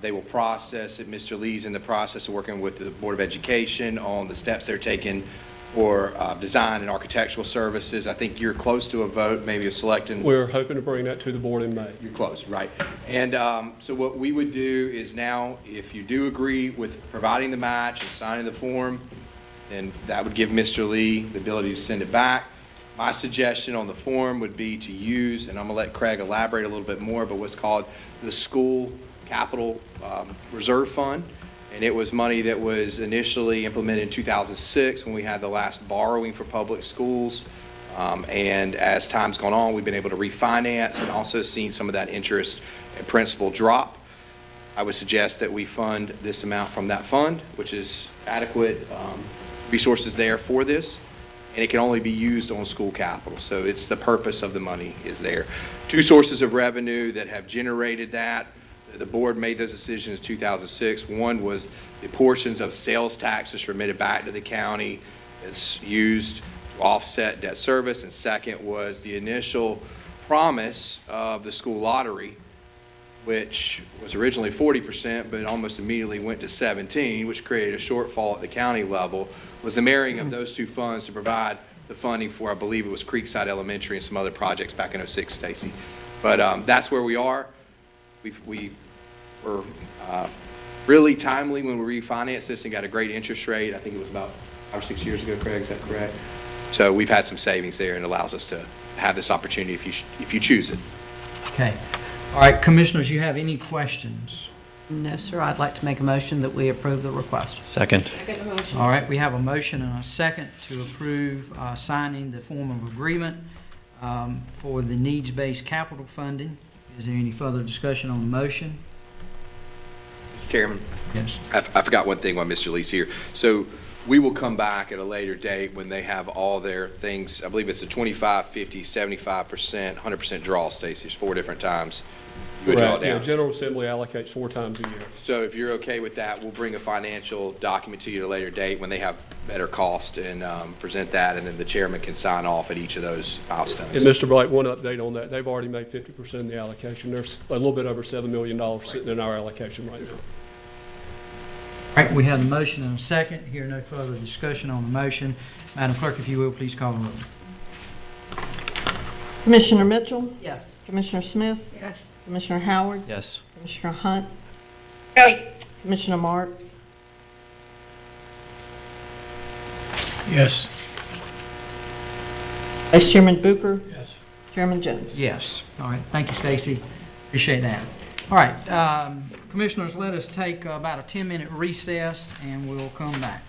They will process it. Mr. Lee's in the process of working with the Board of Education on the steps they're taking for design and architectural services. I think you're close to a vote, maybe of selecting. We're hoping to bring that to the board in May. You're close, right. And so what we would do is now, if you do agree with providing the match and signing the form, then that would give Mr. Lee the ability to send it back. My suggestion on the form would be to use, and I'm going to let Craig elaborate a little bit more, but what's called the School Capital Reserve Fund. And it was money that was initially implemented in 2006 when we had the last borrowing for public schools. And as time's gone on, we've been able to refinance and also seen some of that interest and principal drop. I would suggest that we fund this amount from that fund, which is adequate resources there for this, and it can only be used on school capital. So it's the purpose of the money is there. Two sources of revenue that have generated that. The board made those decisions in 2006. One was the portions of sales taxes remitted back to the county that's used to offset debt service, and second was the initial promise of the school lottery, which was originally 40%, but almost immediately went to 17%, which created a shortfall at the county level, was the marrying of those two funds to provide the funding for, I believe it was Creekside Elementary and some other projects back in '06, Stacy. But that's where we are. We were really timely when we refinanced this and got a great interest rate. I think it was about 5 or 6 years ago, Craig, is that correct? So we've had some savings there, and it allows us to have this opportunity if you choose it. Okay. All right, Commissioners, you have any questions? No, sir. I'd like to make a motion that we approve the request. Second. Second motion. All right, we have a motion and a second to approve signing the form of agreement for the needs-based capital funding. Is there any further discussion on the motion? Mr. Chairman? Yes. I forgot one thing while Mr. Lee's here. So we will come back at a later date when they have all their things. I believe it's a 25, 50, 75%, 100% draw, Stacy. There's 4 different times you would draw Right, down. yeah, General Assembly allocates 4 times a year. So if you're okay with that, we'll bring a financial document to you at a later date when they have better cost and present that, and then the chairman can sign off at each of those milestones. And Mr. Blake, one update on that. They've already made 50% of the allocation. There's a little bit over $7 million sitting in our allocation right now. All right, we have a motion and a second. Here, no further discussion on the motion. Madam Clerk, if you will, please call the roll. Commissioner Mitchell? Yes. Commissioner Smith? Yes. Commissioner Howard? Yes. Commissioner Hunt? Yes. Commissioner Mark? Yes. Vice Chairman Booker? Yes. Chairman Jones? Yes. All right, thank you, Stacy. Appreciate that. All right, Commissioners, let us take about a 10-minute recess, and we'll come back.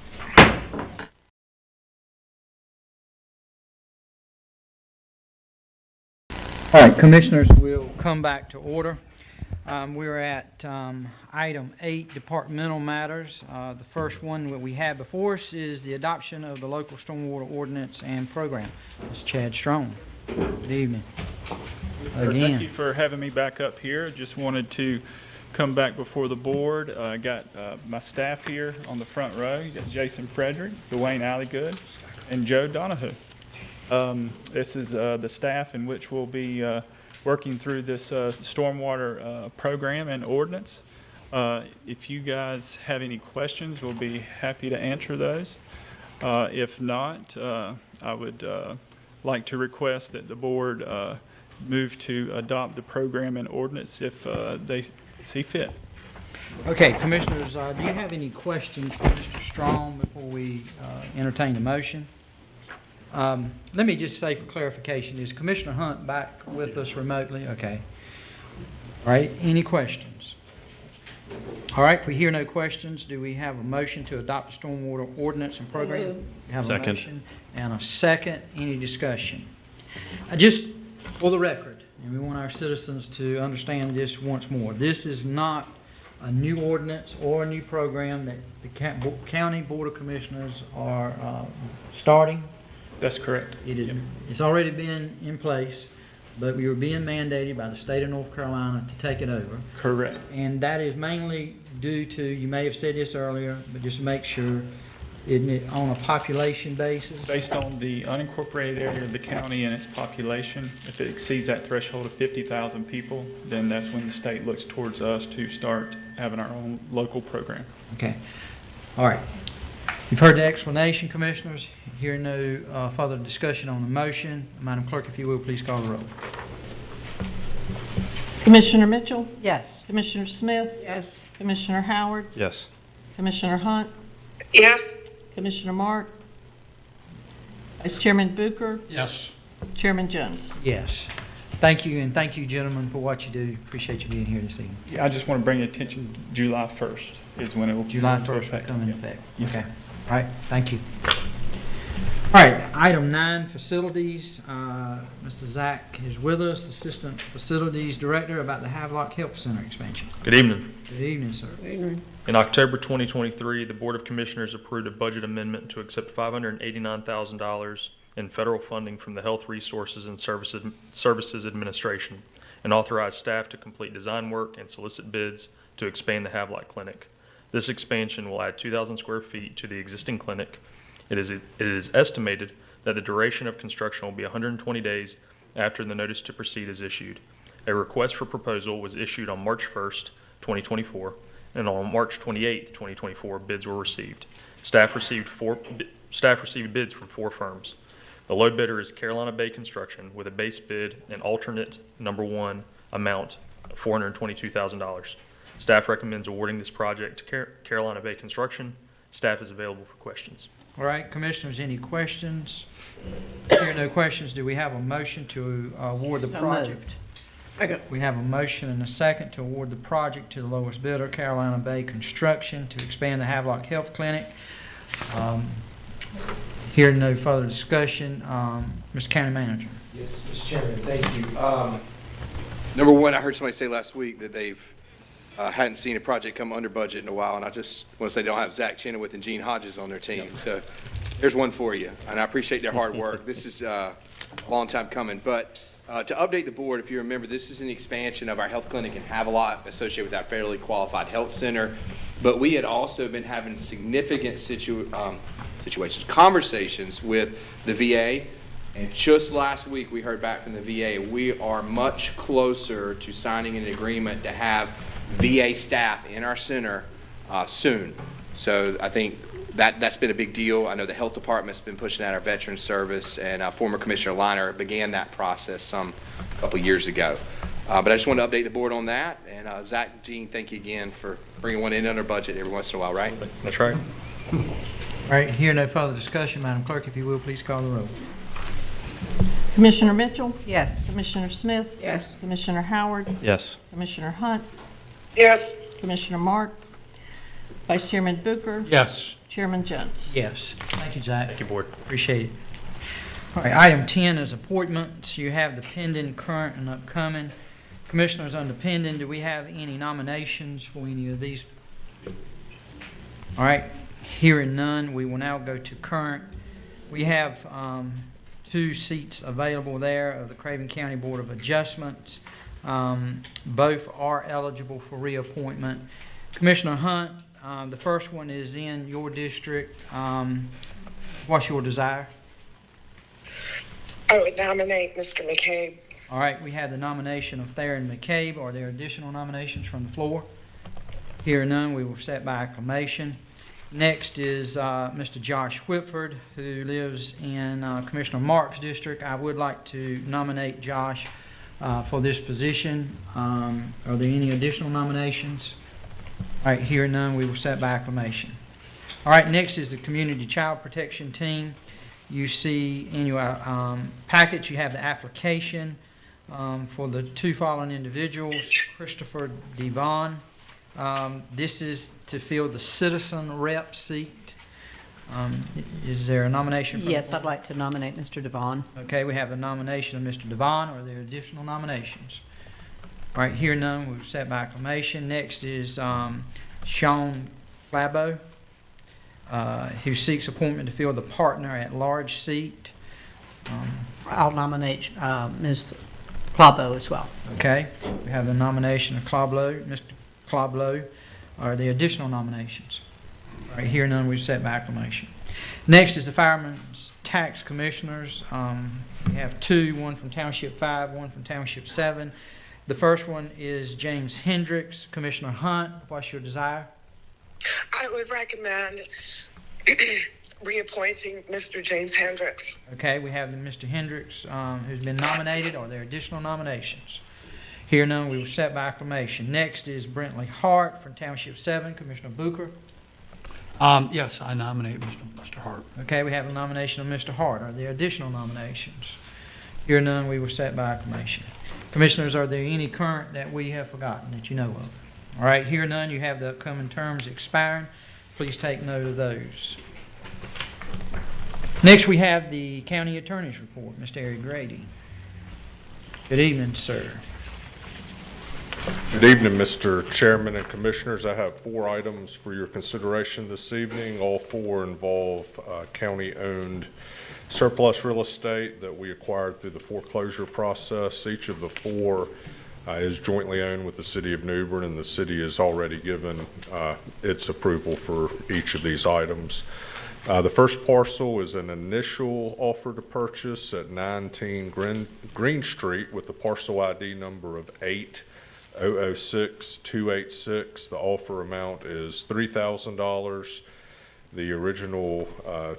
All right, Commissioners, we'll come back to order. We're at item 8, departmental matters. The first one that we have before us is the adoption of the local stormwater ordinance and program. Ms. Chad Strong. Good evening. Thank Again. you for having me back up here. Just wanted to come back before the board. I got my staff here on the front row. You got Jason Frederick, Dwayne Alligood, and Joe Donahue. This is the staff in which we'll be working through this stormwater program and ordinance. If you guys have any questions, we'll be happy to answer those. If not, I would like to request that the board move to adopt the program and ordinance if they see fit. Okay, Commissioners, do you have any questions for Mr. Strong before we entertain the motion? Let me just say for clarification, is Commissioner Hunt back with us remotely? Okay. All right, any questions? All right, if we hear no questions, do we have a motion to adopt the stormwater ordinance and program? We have a Second. motion and a second. Any discussion? Just for the record, and we want our citizens to understand this once more, this is not a new ordinance or a new program that the County Board of Commissioners are starting. That's correct. It's already been in place, but we were being mandated by the state of North Carolina to take it over. Correct. And that is mainly due to, you may have said this earlier, but just make sure, isn't it on a population basis? Based on the unincorporated area of the county and its population, if it exceeds that threshold of 50,000 people, then that's when the state looks towards us to start having our own local program. Okay. All right. You've heard the explanation, Commissioners. Hearing no further discussion on the motion, Madam Clerk, if you will, please call the roll. Commissioner Mitchell? Yes. Commissioner Smith? Yes. Commissioner Howard? Yes. Commissioner Hunt? Yes. Commissioner Mark? Vice Chairman Booker? Yes. Chairman Jones? Yes. Thank you, and thank you, gentlemen, for what you do. Appreciate you being here this evening. Yeah, I just want to bring your attention, July 1st is when it will July come into 1st will come into effect. Yes, Okay. sir. All right, thank you. All right, item 9, facilities. Mr. Zach is with us, Assistant Facilities Director, about the Havelock Health Center expansion. Good evening. Good evening, sir. In October 2023, the Board of Commissioners approved a budget amendment to accept $589,000 in federal funding from the Health Resources and Services Administration and authorized staff to complete design work and solicit bids to expand the Havelock Clinic. This expansion will add 2,000 square feet to the existing clinic. It is estimated that the duration of construction will be 120 days after the notice to proceed is issued. A request for proposal was issued on March 1st, 2024, and on March 28th, 2024, bids were received. Staff received bids from 4 firms. The low bidder is Carolina Bay Construction with a base bid and alternate number 1 amount of $422,000. Staff recommends awarding this project to Carolina Bay Construction. Staff is available for questions. All right, Commissioners, any questions? Hearing no questions, do we have a motion to award the So project? moved. We have a motion and a second to award the project to the lowest bidder, Carolina Bay Construction, to expand the Havelock Health Clinic. Hearing no further discussion, Mr. County Manager. Yes, Mr. Chairman, thank you. Number one, I heard somebody say last week that they've hadn't seen a project come under budget in a while, and I just want to say they don't have Zach Chenoweth and Gene Hodges on their team. So there's one for you, and I appreciate their hard work. This is a long time coming. But to update the board, if you remember, this is an expansion of our health clinic in Havelock associated with our federally qualified health center. But we had also been having significant conversations with the VA. And just last week, we heard back from the VA. We are much closer to signing an agreement to have VA staff in our center soon. So I think that's been a big deal. I know the health department's been pushing out our veteran service, and former Commissioner Liner began that process a couple years ago. But I just wanted to update the board on that. And Zach, Gene, thank you again for bringing one in under budget every once in a while, right? That's right. All right, hear no further discussion, Madam Clerk, if you will, please call the roll. Commissioner Mitchell? Yes. Commissioner Smith? Yes. Commissioner Howard? Yes. Commissioner Hunt? Yes. Commissioner Mark? Vice Chairman Booker? Yes. Chairman Jones? Yes. Thank you, Zach. Thank you, Board. Appreciate it. All right, item 10 is appointments. You have the pending, current, and upcoming. Commissioners under pending, do we have any nominations for any of these? All right, hearing none, we will now go to current. We have 2 seats available there of the Craven County Board of Adjustments. Both are eligible for reappointment. Commissioner Hunt, the first one is in your district. What's your desire? I would nominate Mr. McCabe. All right, we have the nomination of Theron McCabe. Are there additional nominations from the floor? Hearing none, we will set by acclamation. Next is Mr. Josh Whitford, who lives in Commissioner Mark's district. I would like to nominate Josh for this position. Are there any additional nominations? All right, hearing none, we will set by acclamation. All right, next is the Community Child Protection Team. You see in your package, you have the application for the two following individuals, Christopher Devon. This is to fill the citizen rep seat. Is there a nomination? Yes, I'd like to nominate Mr. Devon. Okay, we have a nomination of Mr. Devon. Are there additional nominations? All right, here none, we'll set by acclamation. Next is Sean Clabo, who seeks appointment to fill the partner at large seat. I'll nominate Ms. Clabo as well. Okay, we have the nomination of Clabo, Mr. Clabo. Are there additional nominations? All right, here none, we've set by acclamation. Next is the Fireman's Tax Commissioners. We have two, one from Township 5, one from Township 7. The first one is James Hendricks. Commissioner Hunt, what's your desire? I would recommend reappointing Mr. James Hendricks. Okay, we have Mr. Hendricks who's been nominated. Are there additional nominations? Here none, we will set by acclamation. Next is Brentley Hart from Township 7. Commissioner Booker. Yes, I nominate Mr. Hart. Okay, we have a nomination of Mr. Hart. Are there additional nominations? Here none, we will set by acclamation. Commissioners, are there any current that we have forgotten that you know of? All right, here none, you have the upcoming terms expiring. Please take note of those. Next, we have the County Attorney's Report. Mr. Eric Grady. Good evening, sir. Good evening, Mr. Chairman and Commissioners. I have 4 items for your consideration this evening. All 4 involve county-owned surplus real estate that we acquired through the foreclosure process. Each of the 4 is jointly owned with the City of New Bern, and the city has already given its approval for each of these items. The first parcel is an initial offer to purchase at 19 Green Street with the parcel ID number of 8006286. The offer amount is $3,000. The original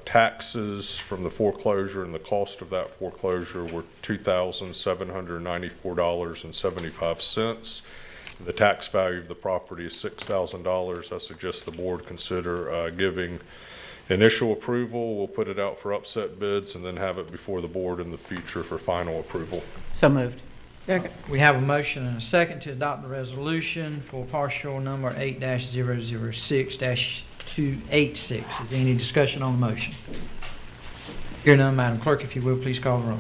taxes from the foreclosure and the cost of that foreclosure were $2,794.75. The tax value of the property is $6,000. I suggest the board consider giving initial approval. We'll put it out for upset bids and then have it before the board in the future for final approval. So moved. Second. We have a motion and a second to adopt the resolution for partial number 8-006-286. Is there any discussion on the motion? Hear none, Madam Clerk, if you will, please call the roll.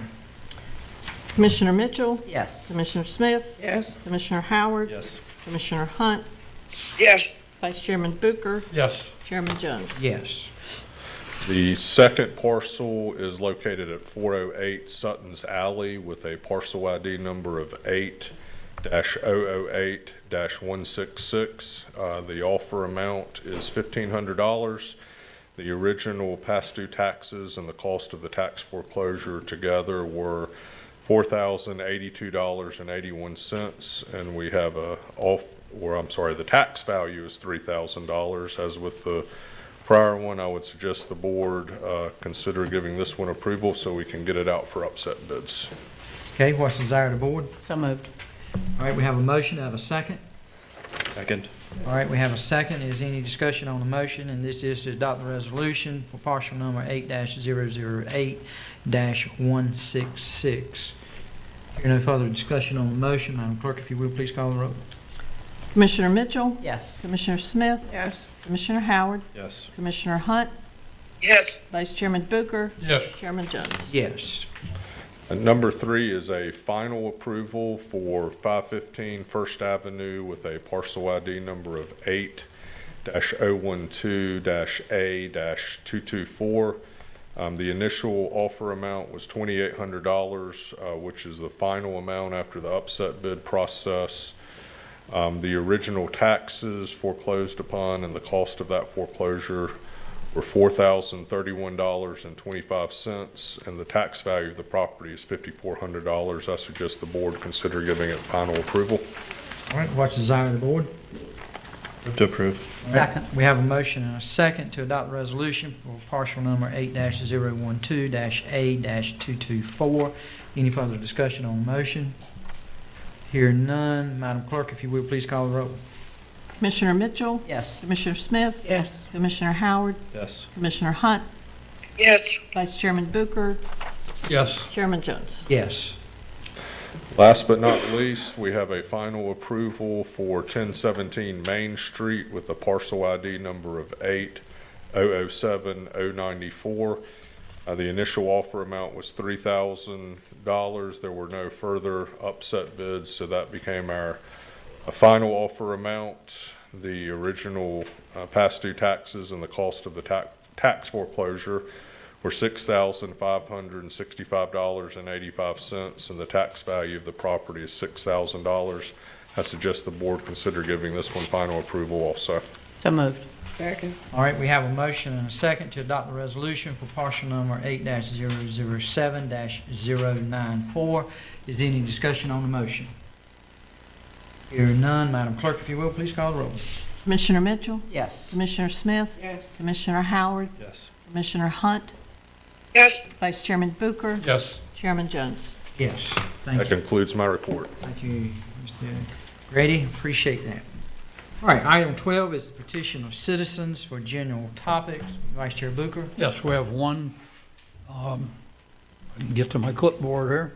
Commissioner Mitchell? Yes. Commissioner Smith? Yes. Commissioner Howard? Yes. Commissioner Hunt? Yes. Vice Chairman Booker? Yes. Chairman Jones? Yes. The second parcel is located at 408 Sutton's Alley with a parcel ID number of 8-008-166. The offer amount is $1,500. The original past due taxes and the cost of the tax foreclosure together were $4,082.81, and we have the tax value is $3,000. As with the prior one, I would suggest the board consider giving this one approval so we can get it out for upset bids. Okay, what's the desire of the board? So moved. All right, we have a motion. Do I have a second? Second. All right, we have a second. Is any discussion on the motion? And this is to adopt the resolution for partial number 8-008-166. Hearing no further discussion on the motion, Madam Clerk, if you will, please call the roll. Commissioner Mitchell? Yes. Commissioner Smith? Yes. Commissioner Howard? Yes. Commissioner Hunt? Yes. Vice Chairman Booker? Yes. Chairman Jones? Yes. And number 3 is a final approval for 515 First Avenue with a parcel ID number of 8-012-A-224. The initial offer amount was $2,800, which is the final amount after the upset bid process. The original taxes foreclosed upon and the cost of that foreclosure were $4,031.25, and the tax value of the property is $5,400. I suggest the board consider giving it final approval. All right, what's the desire of the board? Move to approve. Second. We have a motion and a second to adopt the resolution for partial number 8-012-A-224. Any further discussion on the motion? Hear none. Madam Clerk, if you will, please call the roll. Commissioner Mitchell? Yes. Commissioner Smith? Yes. Commissioner Howard? Yes. Commissioner Hunt? Yes. Vice Chairman Booker? Yes. Chairman Jones? Yes. Last but not least, we have a final approval for 1017 Main Street with the parcel ID number of 8007094. The initial offer amount was $3,000. There were no further upset bids, so that became our final offer amount. The original past due taxes and the cost of the tax foreclosure were $6,565.85, and the tax value of the property is $6,000. I suggest the board consider giving this one final approval also. So moved. Second. All right, we have a motion and a second to adopt the resolution for parcel number 8-007-094. Is there any discussion on the motion? Hearing none, Madam Clerk, if you will, please call the roll. Commissioner Mitchell? Yes. Commissioner Smith? Yes. Commissioner Howard? Yes. Commissioner Hunt? Yes. Vice Chairman Booker? Yes. Chairman Jones? Yes, thank That you. concludes my report. Thank you, Mr. Grady, appreciate that. All right, item 12 is the petition of citizens for general topics. Vice Chair Booker? Yes, we have one. I can get to my clipboard here.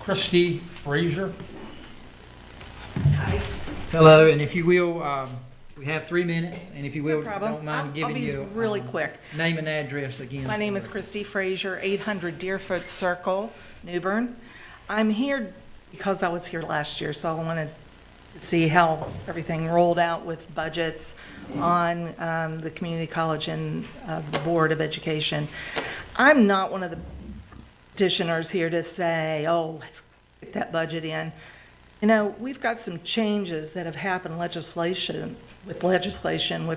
Christy Frazier. Hello, and if you will, we have 3 minutes, and if you will, don't mind I'll giving be you really quick. name and address again. My name is Christy Frazier, 800 Deerfoot Circle, New Bern. I'm here because I was here last year, so I wanted to see how everything rolled out with budgets on the community college and the Board of Education. I'm not one of the petitioners here to say, oh, let's get that budget in. You know, we've got some changes that have happened legislation, with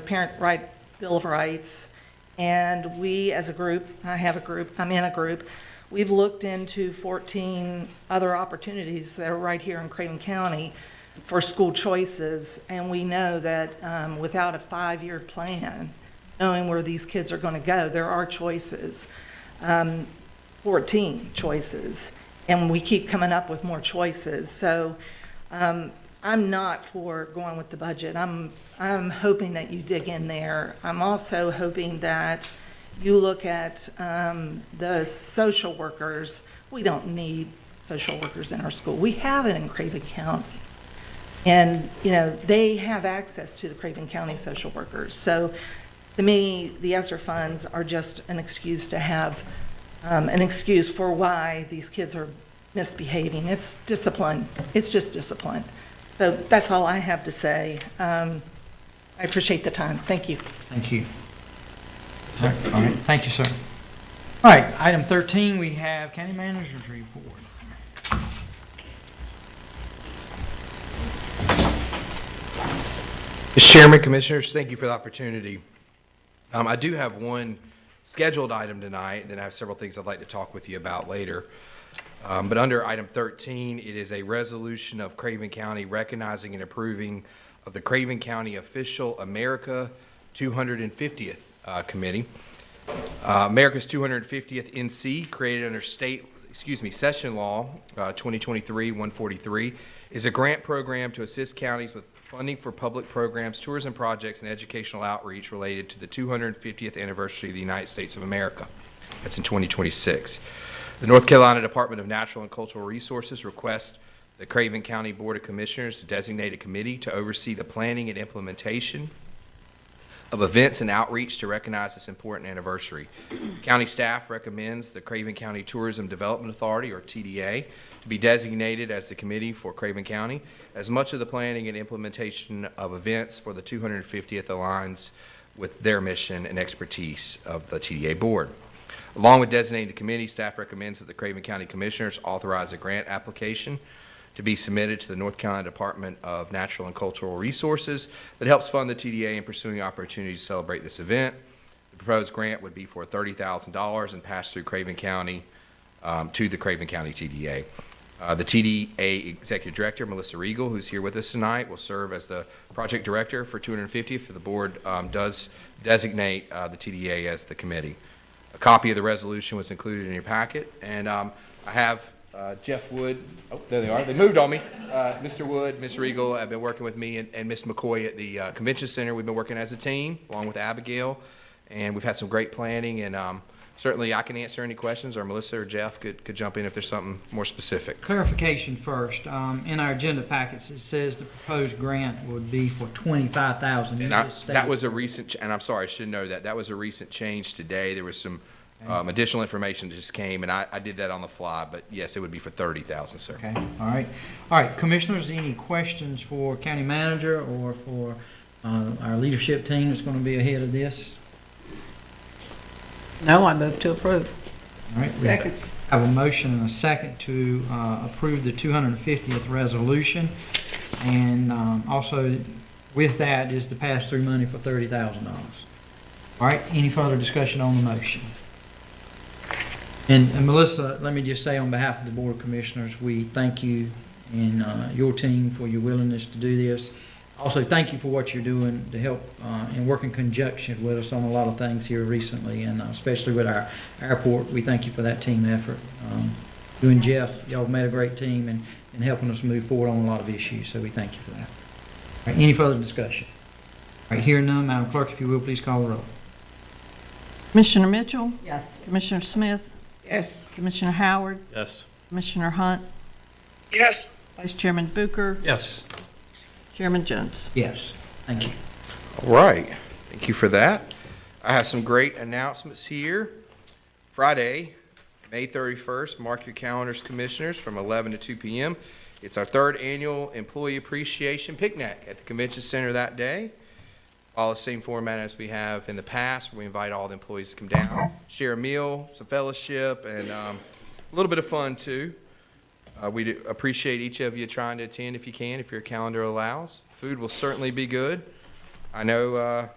Parent Right Bill of Rights, and we as a group, I'm in a group, we've looked into 14 other opportunities that are right here in Craven County for school choices, and we know that without a 5-year plan, knowing where these kids are going to go, there are choices, 14 choices, and we keep coming up with more choices. So I'm not for going with the budget. I'm hoping that you dig in there. I'm also hoping that you look at the social workers. We don't need social workers in our school. We have it in Craven County. And, you know, they have access to the Craven County social workers. So to me, the ESSER funds are just an excuse to have an excuse for why these kids are misbehaving. It's discipline. It's just discipline. So that's all I have to say. I appreciate the time. Thank you. Thank you. All right, thank you, sir. All right, item 13, we have county manager's report. Mr. Chairman, Commissioners, thank you for the opportunity. I do have one scheduled item tonight, and then I have several things I'd like to talk with you about later. But under item 13, it is a resolution of Craven County recognizing and approving of the Craven County Official America 250th Committee. America's 250th NC, created under Session Law 2023-143, is a grant program to assist counties with funding for public programs, tourism projects, and educational outreach related to the 250th anniversary of the United States of America. That's in 2026. The North Carolina Department of Natural and Cultural Resources requests the Craven County Board of Commissioners to designate a committee to oversee the planning and implementation of events and outreach to recognize this important anniversary. County staff recommends the Craven County Tourism Development Authority, or TDA, to be designated as the committee for Craven County, as much of the planning and implementation of events for the 250th aligns with their mission and expertise of the TDA board. Along with designating the committee, staff recommends that the Craven County Commissioners authorize a grant application to be submitted to the North Carolina Department of Natural and Cultural Resources that helps fund the TDA in pursuing opportunities to celebrate this event. The proposed grant would be for $30,000 and pass through Craven County to the Craven County TDA. The TDA Executive Director, Melissa Regal, who's here with us tonight, will serve as the project director for 250th. The board does designate the TDA as the committee. A copy of the resolution was included in your packet, and I have Jeff Wood, oh, there they are, they moved on me. Mr. Wood, Ms. Regal have been working with me, and Ms. McCoy at the Convention Center. We've been working as a team, along with Abigail, and we've had some great planning, and certainly I can answer any questions, or Melissa or Jeff could jump in if there's something more specific. Clarification first. In our agenda packets, it says the proposed grant would be for $25,000. And that was a recent, and I'm sorry, I should know that. That was a recent change today. There was some additional information that just came, and I did that on the fly, but yes, it would be for $30,000, sir. Okay, all right. All right, Commissioners, any questions for County Manager or for our leadership team that's going to be ahead of this? No, I move to approve. All right. Second. Have a motion and a second to approve the 250th resolution. And also with that is the pass-through money for $30,000. All right, any further discussion on the motion? And Melissa, let me just say on behalf of the Board of Commissioners, we thank you and your team for your willingness to do this. Also, thank you for what you're doing to help and work in conjunction with us on a lot of things here recently, and especially with our airport. We thank you for that team effort. You and Jeff, y'all have made a great team in helping us move forward on a lot of issues, so we thank you for that. All right, any further discussion? All right, hearing none, Madam Clerk, if you will, please call the roll. Commissioner Mitchell? Yes. Commissioner Smith? Yes. Commissioner Howard? Yes. Commissioner Hunt? Yes. Vice Chairman Booker? Yes. Chairman Jones? Yes, thank you. All right, thank you for that. I have some great announcements here. Friday, May 31st, mark your calendars, Commissioners, from 11 to 2 p.m. It's our 3rd annual Employee Appreciation Picnic at the Convention Center that day. Follow the same format as we have in the past, where we invite all the employees to come down, share a meal, some fellowship, and a little bit of fun too. We do appreciate each of you trying to attend if you can, if your calendar allows. Food will certainly be good. I know the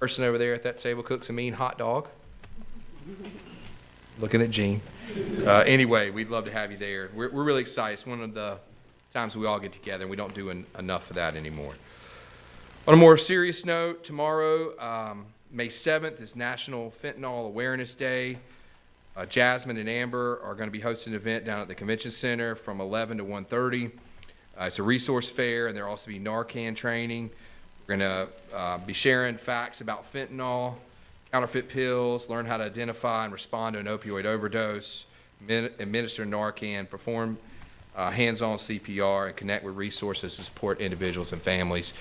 person over there at that table cooks a mean hot dog. Looking at Gene. Anyway, we'd love to have you there. We're really excited. It's one of the times we all get together, and we don't do enough of that anymore. On a more serious note, tomorrow, May 7th, is National Fentanyl Awareness Day. Jasmine and Amber are going to be hosting an event down at the Convention Center from 11 to 1:30. It's a resource fair, and there'll also be Narcan training. We're going to be sharing facts about fentanyl, counterfeit pills, learn how to identify and respond to an opioid overdose, administer Narcan, perform hands-on CPR, and connect with resources to support individuals and families.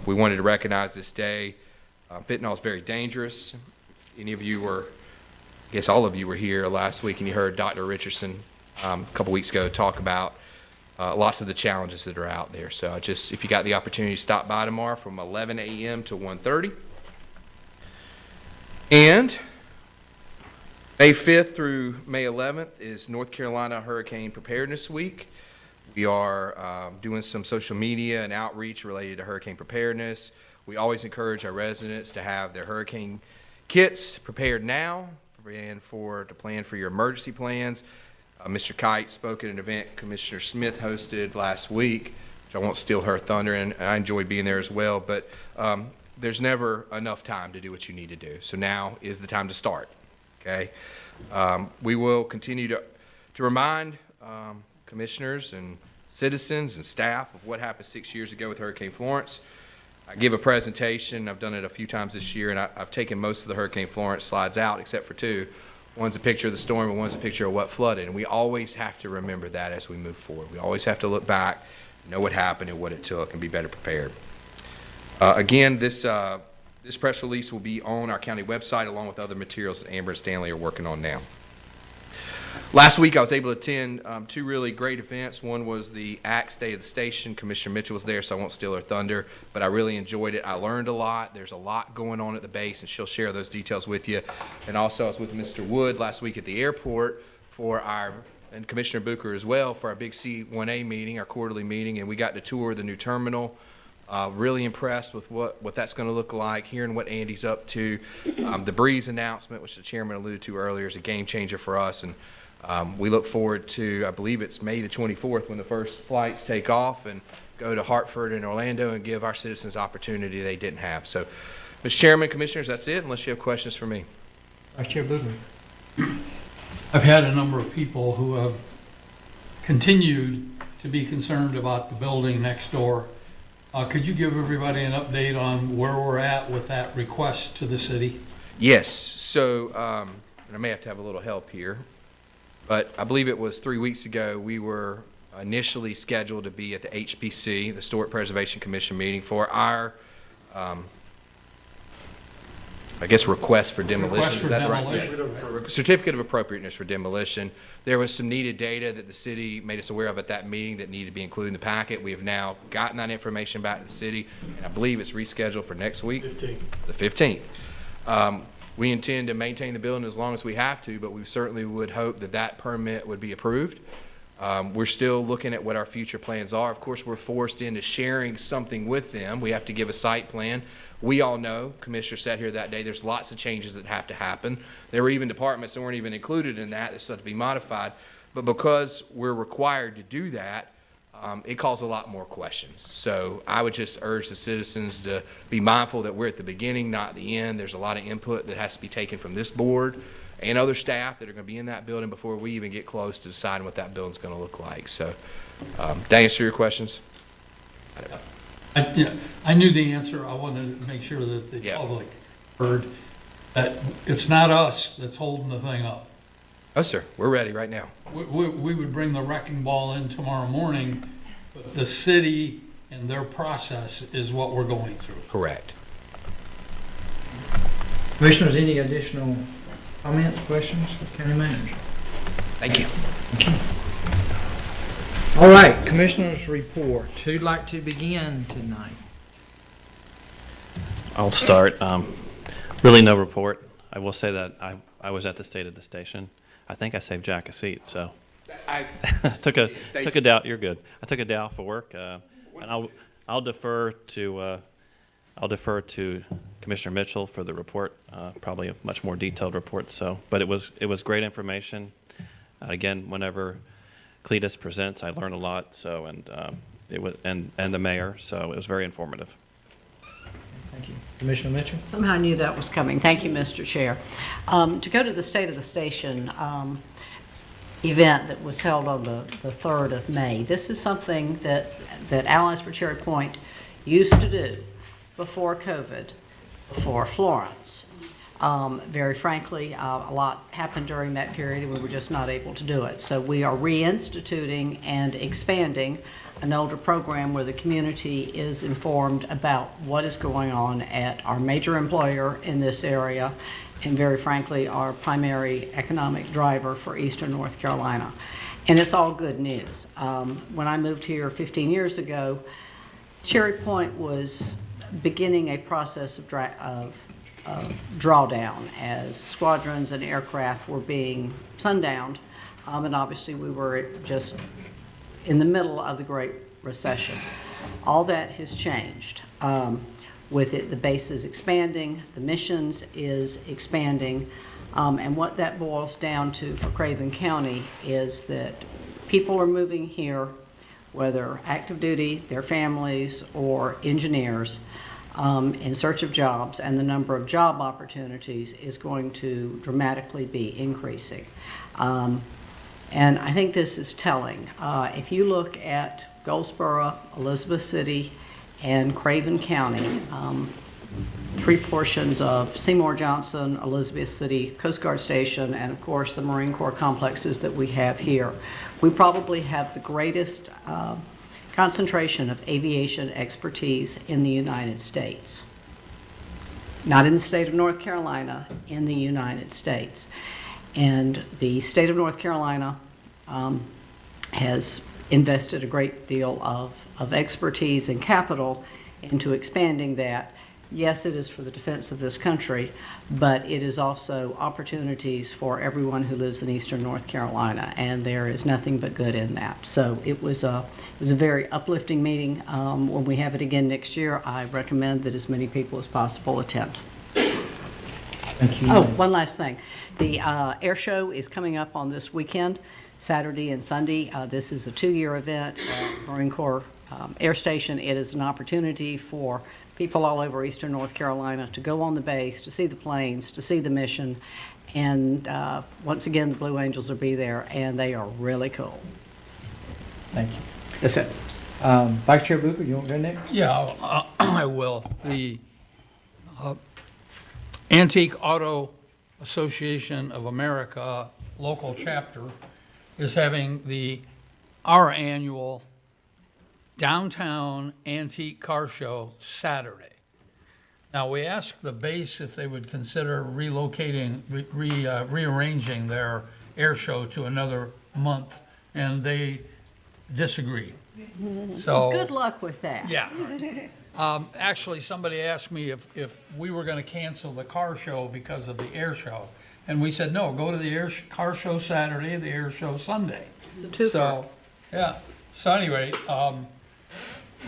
We wanted to recognize this day. Fentanyl is very dangerous. Any of you were, I guess all of you were here last week, and you heard Dr. Richardson a couple weeks ago talk about lots of the challenges that are out there. So if you got the opportunity to stop by tomorrow from 11 a.m. to 1:30. And May 5th through May 11th is North Carolina Hurricane Preparedness Week. We are doing some social media and outreach related to hurricane preparedness. We always encourage our residents to have their hurricane kits prepared now, to plan for your emergency plans. Mr. Kite spoke at an event Commissioner Smith hosted last week, which I won't steal her thunder, and I enjoyed being there as well, but there's never enough time to do what you need to do. So now is the time to start, okay? We will continue to remind commissioners and citizens and staff of what happened 6 years ago with Hurricane Florence. I give a presentation. I've done it a few times this year, and I've taken most of the Hurricane Florence slides out except for 2. One's a picture of the storm, and one's a picture of what flooded. And we always have to remember that as we move forward. We always have to look back, know what happened and what it took, and be better prepared. Again, this press release will be on our county website along with other materials that Amber and Stanley are working on now. Last week, I was able to attend 2 really great events. One was the ACT State of the Station. Commissioner Mitchell was there, so I won't steal her thunder, but I really enjoyed it. I learned a lot. There's a lot going on at the base, and she'll share those details with you. And also, I was with Mr. Wood last week at the airport and Commissioner Booker as well, for our big C1A meeting, our quarterly meeting, and we got to tour the new terminal. Really impressed with what that's going to look like, hearing what Andy's up to. The Breeze announcement, which the chairman alluded to earlier, is a game changer for us, and we look forward to, I believe it's May the 24th, when the first flights take off and go to Hartford and Orlando and give our citizens opportunity they didn't have. So, Mr. Chairman, Commissioners, that's it, unless you have questions for me. Vice Chair Booker. I've had a number of people who have continued to be concerned about the building next door. Could you give everybody an update on where we're at with that request to the city? Yes, so, and I may have to have a little help here, but I believe it was 3 weeks ago, we were initially scheduled to be at the HPC, the Historic Preservation Commission meeting, for our, I guess, request for demolition. Is that right? Yeah. Certificate of appropriateness for demolition. There was some needed data that the city made us aware of at that meeting that needed to be included in the packet. We have now gotten that information back to the city, and I believe it's rescheduled for next week. The 15th. We intend to maintain the building as long as we have to, but we certainly would hope that that permit would be approved. We're still looking at what our future plans are. Of course, we're forced into sharing something with them. We have to give a site plan. We all know, Commissioner sat here that day, there's lots of changes that have to happen. There were even departments that weren't even included in that still have to be modified. But because we're required to do that, it calls a lot more questions. So I would just urge the citizens to be mindful that we're at the beginning, not the end. There's a lot of input that has to be taken from this board and other staff that are going to be in that building before we even get close to deciding what that building's going to look like. So, to answer your questions? I knew the answer. I wanted to make sure that the public heard that it's not us that's holding the thing up. Oh, sir. We're ready right now. We would bring the wrecking ball in tomorrow morning, but the city and their process is what we're going through. Correct. Commissioners, any additional comments, questions, county manager? Thank you. All right, Commissioners' report. Who'd like to begin tonight? I'll start. Really no report. I will say that I was at the State of the Station. I think I saved Jack a seat, so I took a day. You're good. I took a day off of work, and I'll defer to Commissioner Mitchell for the report. Probably a much more detailed report. So, but it was great information. Again, whenever Cletus presents, I learn a lot. So, and it was and the mayor. So it was very informative. Thank you. Commissioner Mitchell? Somehow I knew that was coming. Thank you, Mr. Chair. To go to the State of the Station event that was held on the 3rd of May, this is something that Allies for Cherry Point used to do before COVID, before Florence. Very frankly, a lot happened during that period and we were just not able to do it. So we are reinstituting and expanding an older program where the community is informed about what is going on at our major employer in this area and very frankly our primary economic driver for Eastern North Carolina. And it's all good news. When I moved here 15 years ago, Cherry Point was beginning a process of drawdown as squadrons and aircraft were being sundowned, and obviously we were just in the middle of the Great Recession. All that has changed. With it, the base is expanding, the missions is expanding, and what that boils down to for Craven County is that people are moving here, whether active duty, their families, or engineers, in search of jobs, and the number of job opportunities is going to dramatically be increasing. And I think this is telling. If you look at Goldsboro, Elizabeth City, and Craven County, 3 portions of Seymour Johnson, Elizabeth City, Coast Guard Station, and of course the Marine Corps complexes that we have here, we probably have the greatest concentration of aviation expertise in the United States. Not in the state of North Carolina, in the United States. And the state of North Carolina has invested a great deal of expertise and capital into expanding that. Yes, it is for the defense of this country, but it is also opportunities for everyone who lives in Eastern North Carolina, and there is nothing but good in that. So it was a very uplifting meeting. When we have it again next year, I recommend that as many people as possible attend. Thank you. Oh, one last thing. The air show is coming up on this weekend, Saturday and Sunday. This is a 2-year event at Marine Corps Air Station. It is an opportunity for people all over Eastern North Carolina to go on the base, to see the planes, to see the mission. And once again, the Blue Angels will be there, and they are really cool. Thank you. That's it. Vice Chair Booker, you want to go next? Yeah, I will. The Antique Auto Association of America local chapter is having our annual downtown antique car show Saturday. Now, we asked the base if they would consider relocating, rearranging their air show to another month, and they disagreed. So Good luck with that. yeah. Actually, somebody asked me if we were going to cancel the car show because of the air show. And we said, no, go to the car show Saturday, the air show Sunday. So, yeah. So anyway,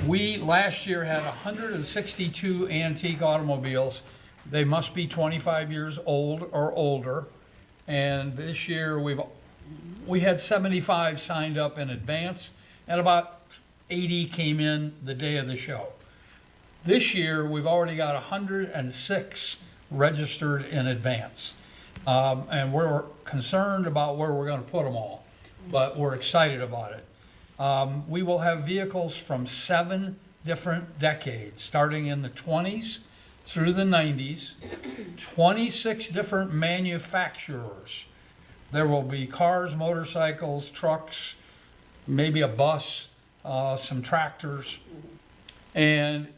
we last year had 162 antique automobiles. They must be 25 years old or older. And this year we had 75 signed up in advance, and about 80 came in the day of the show. This year, we've already got 106 registered in advance. And we're concerned about where we're going to put them all, but we're excited about it. We will have vehicles from 7 different decades, starting in the 20s through the 90s, 26 different manufacturers. There will be cars, motorcycles, trucks, maybe a bus, some tractors. And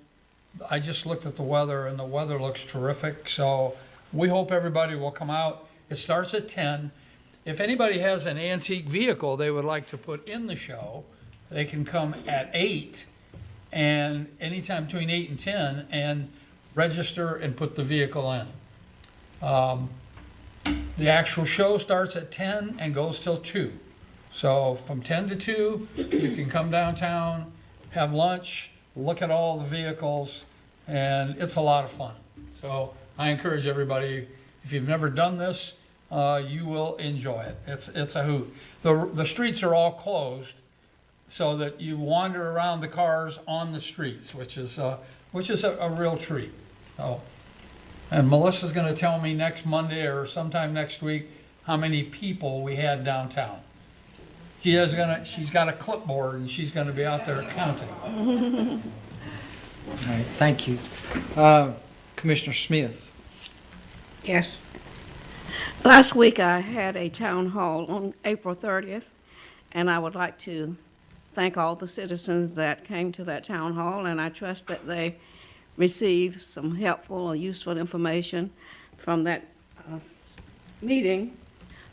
I just looked at the weather, and the weather looks terrific. So we hope everybody will come out. It starts at 10. If anybody has an antique vehicle they would like to put in the show, they can come at 8, and anytime between 8 and 10, and register and put the vehicle in. The actual show starts at 10 and goes till 2. So from 10 to 2, you can come downtown, have lunch, look at all the vehicles, and it's a lot of fun. So I encourage everybody, if you've never done this, you will enjoy it. It's a hoot. The streets are all closed so that you wander around the cars on the streets, which is a real treat. So, and Melissa's going to tell me next Monday or sometime next week how many people we had downtown. She's got a clipboard, and she's going to be out there counting. All right, thank you. Commissioner Smith. Yes. Last week I had a town hall on April 30th, and I would like to thank all the citizens that came to that town hall, and I trust that they received some helpful or useful information from that meeting.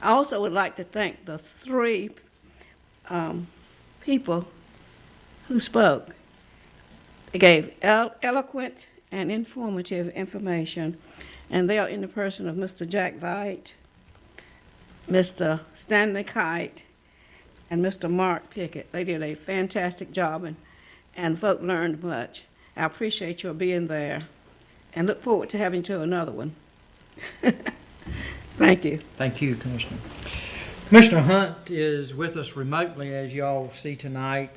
I also would like to thank the 3 people who spoke. They gave eloquent and informative information, and they are in the person of Mr. Jack Veit, Mr. Stanley Kite, and Mr. Mark Pickett. They did a fantastic job, and folk learned much. I appreciate your being there, and look forward to having you to another one. Thank you. Thank you, Commissioner. Commissioner Hunt is with us remotely, as you all see tonight.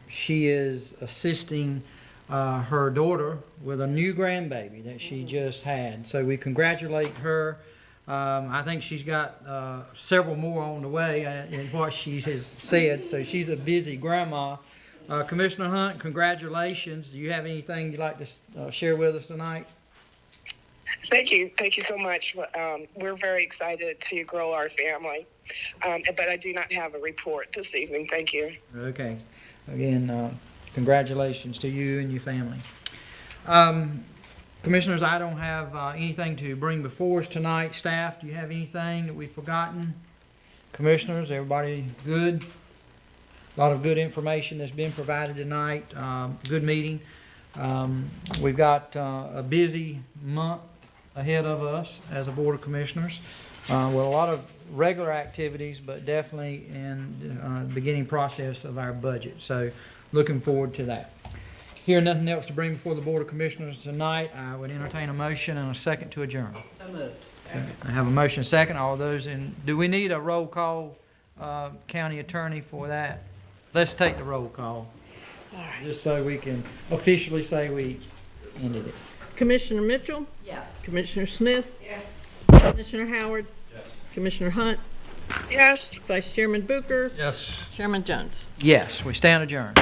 She is assisting her daughter with a new grandbaby that she just had. So we congratulate her. I think she's got several more on the way in what she has said. So she's a busy grandma. Commissioner Hunt, congratulations. Do you have anything you'd like to share with us tonight? Thank you. Thank you so much. We're very excited to grow our family, but I do not have a report this evening. Thank you. Okay. Again, congratulations to you and your family. Commissioners, I don't have anything to bring before us tonight. Staff, do you have anything that we've forgotten? Commissioners, everybody good? A lot of good information that's been provided tonight. Good meeting. We've got a busy month ahead of us as a Board of Commissioners with a lot of regular activities, but definitely in the beginning process of our budget. So looking forward to that. Hearing nothing else to bring before the Board of Commissioners tonight, I would entertain a motion and a second to adjourn. So moved. I have a motion and a second. All those in, do we need a roll call, county attorney, for that? Let's take the roll call. All right. Just so we can officially say we ended it. Commissioner Mitchell? Yes. Commissioner Smith? Yes. Commissioner Howard? Yes. Commissioner Hunt? Yes. Vice Chairman Booker. Yes. Chairman Jones. Yes, we stand adjourned.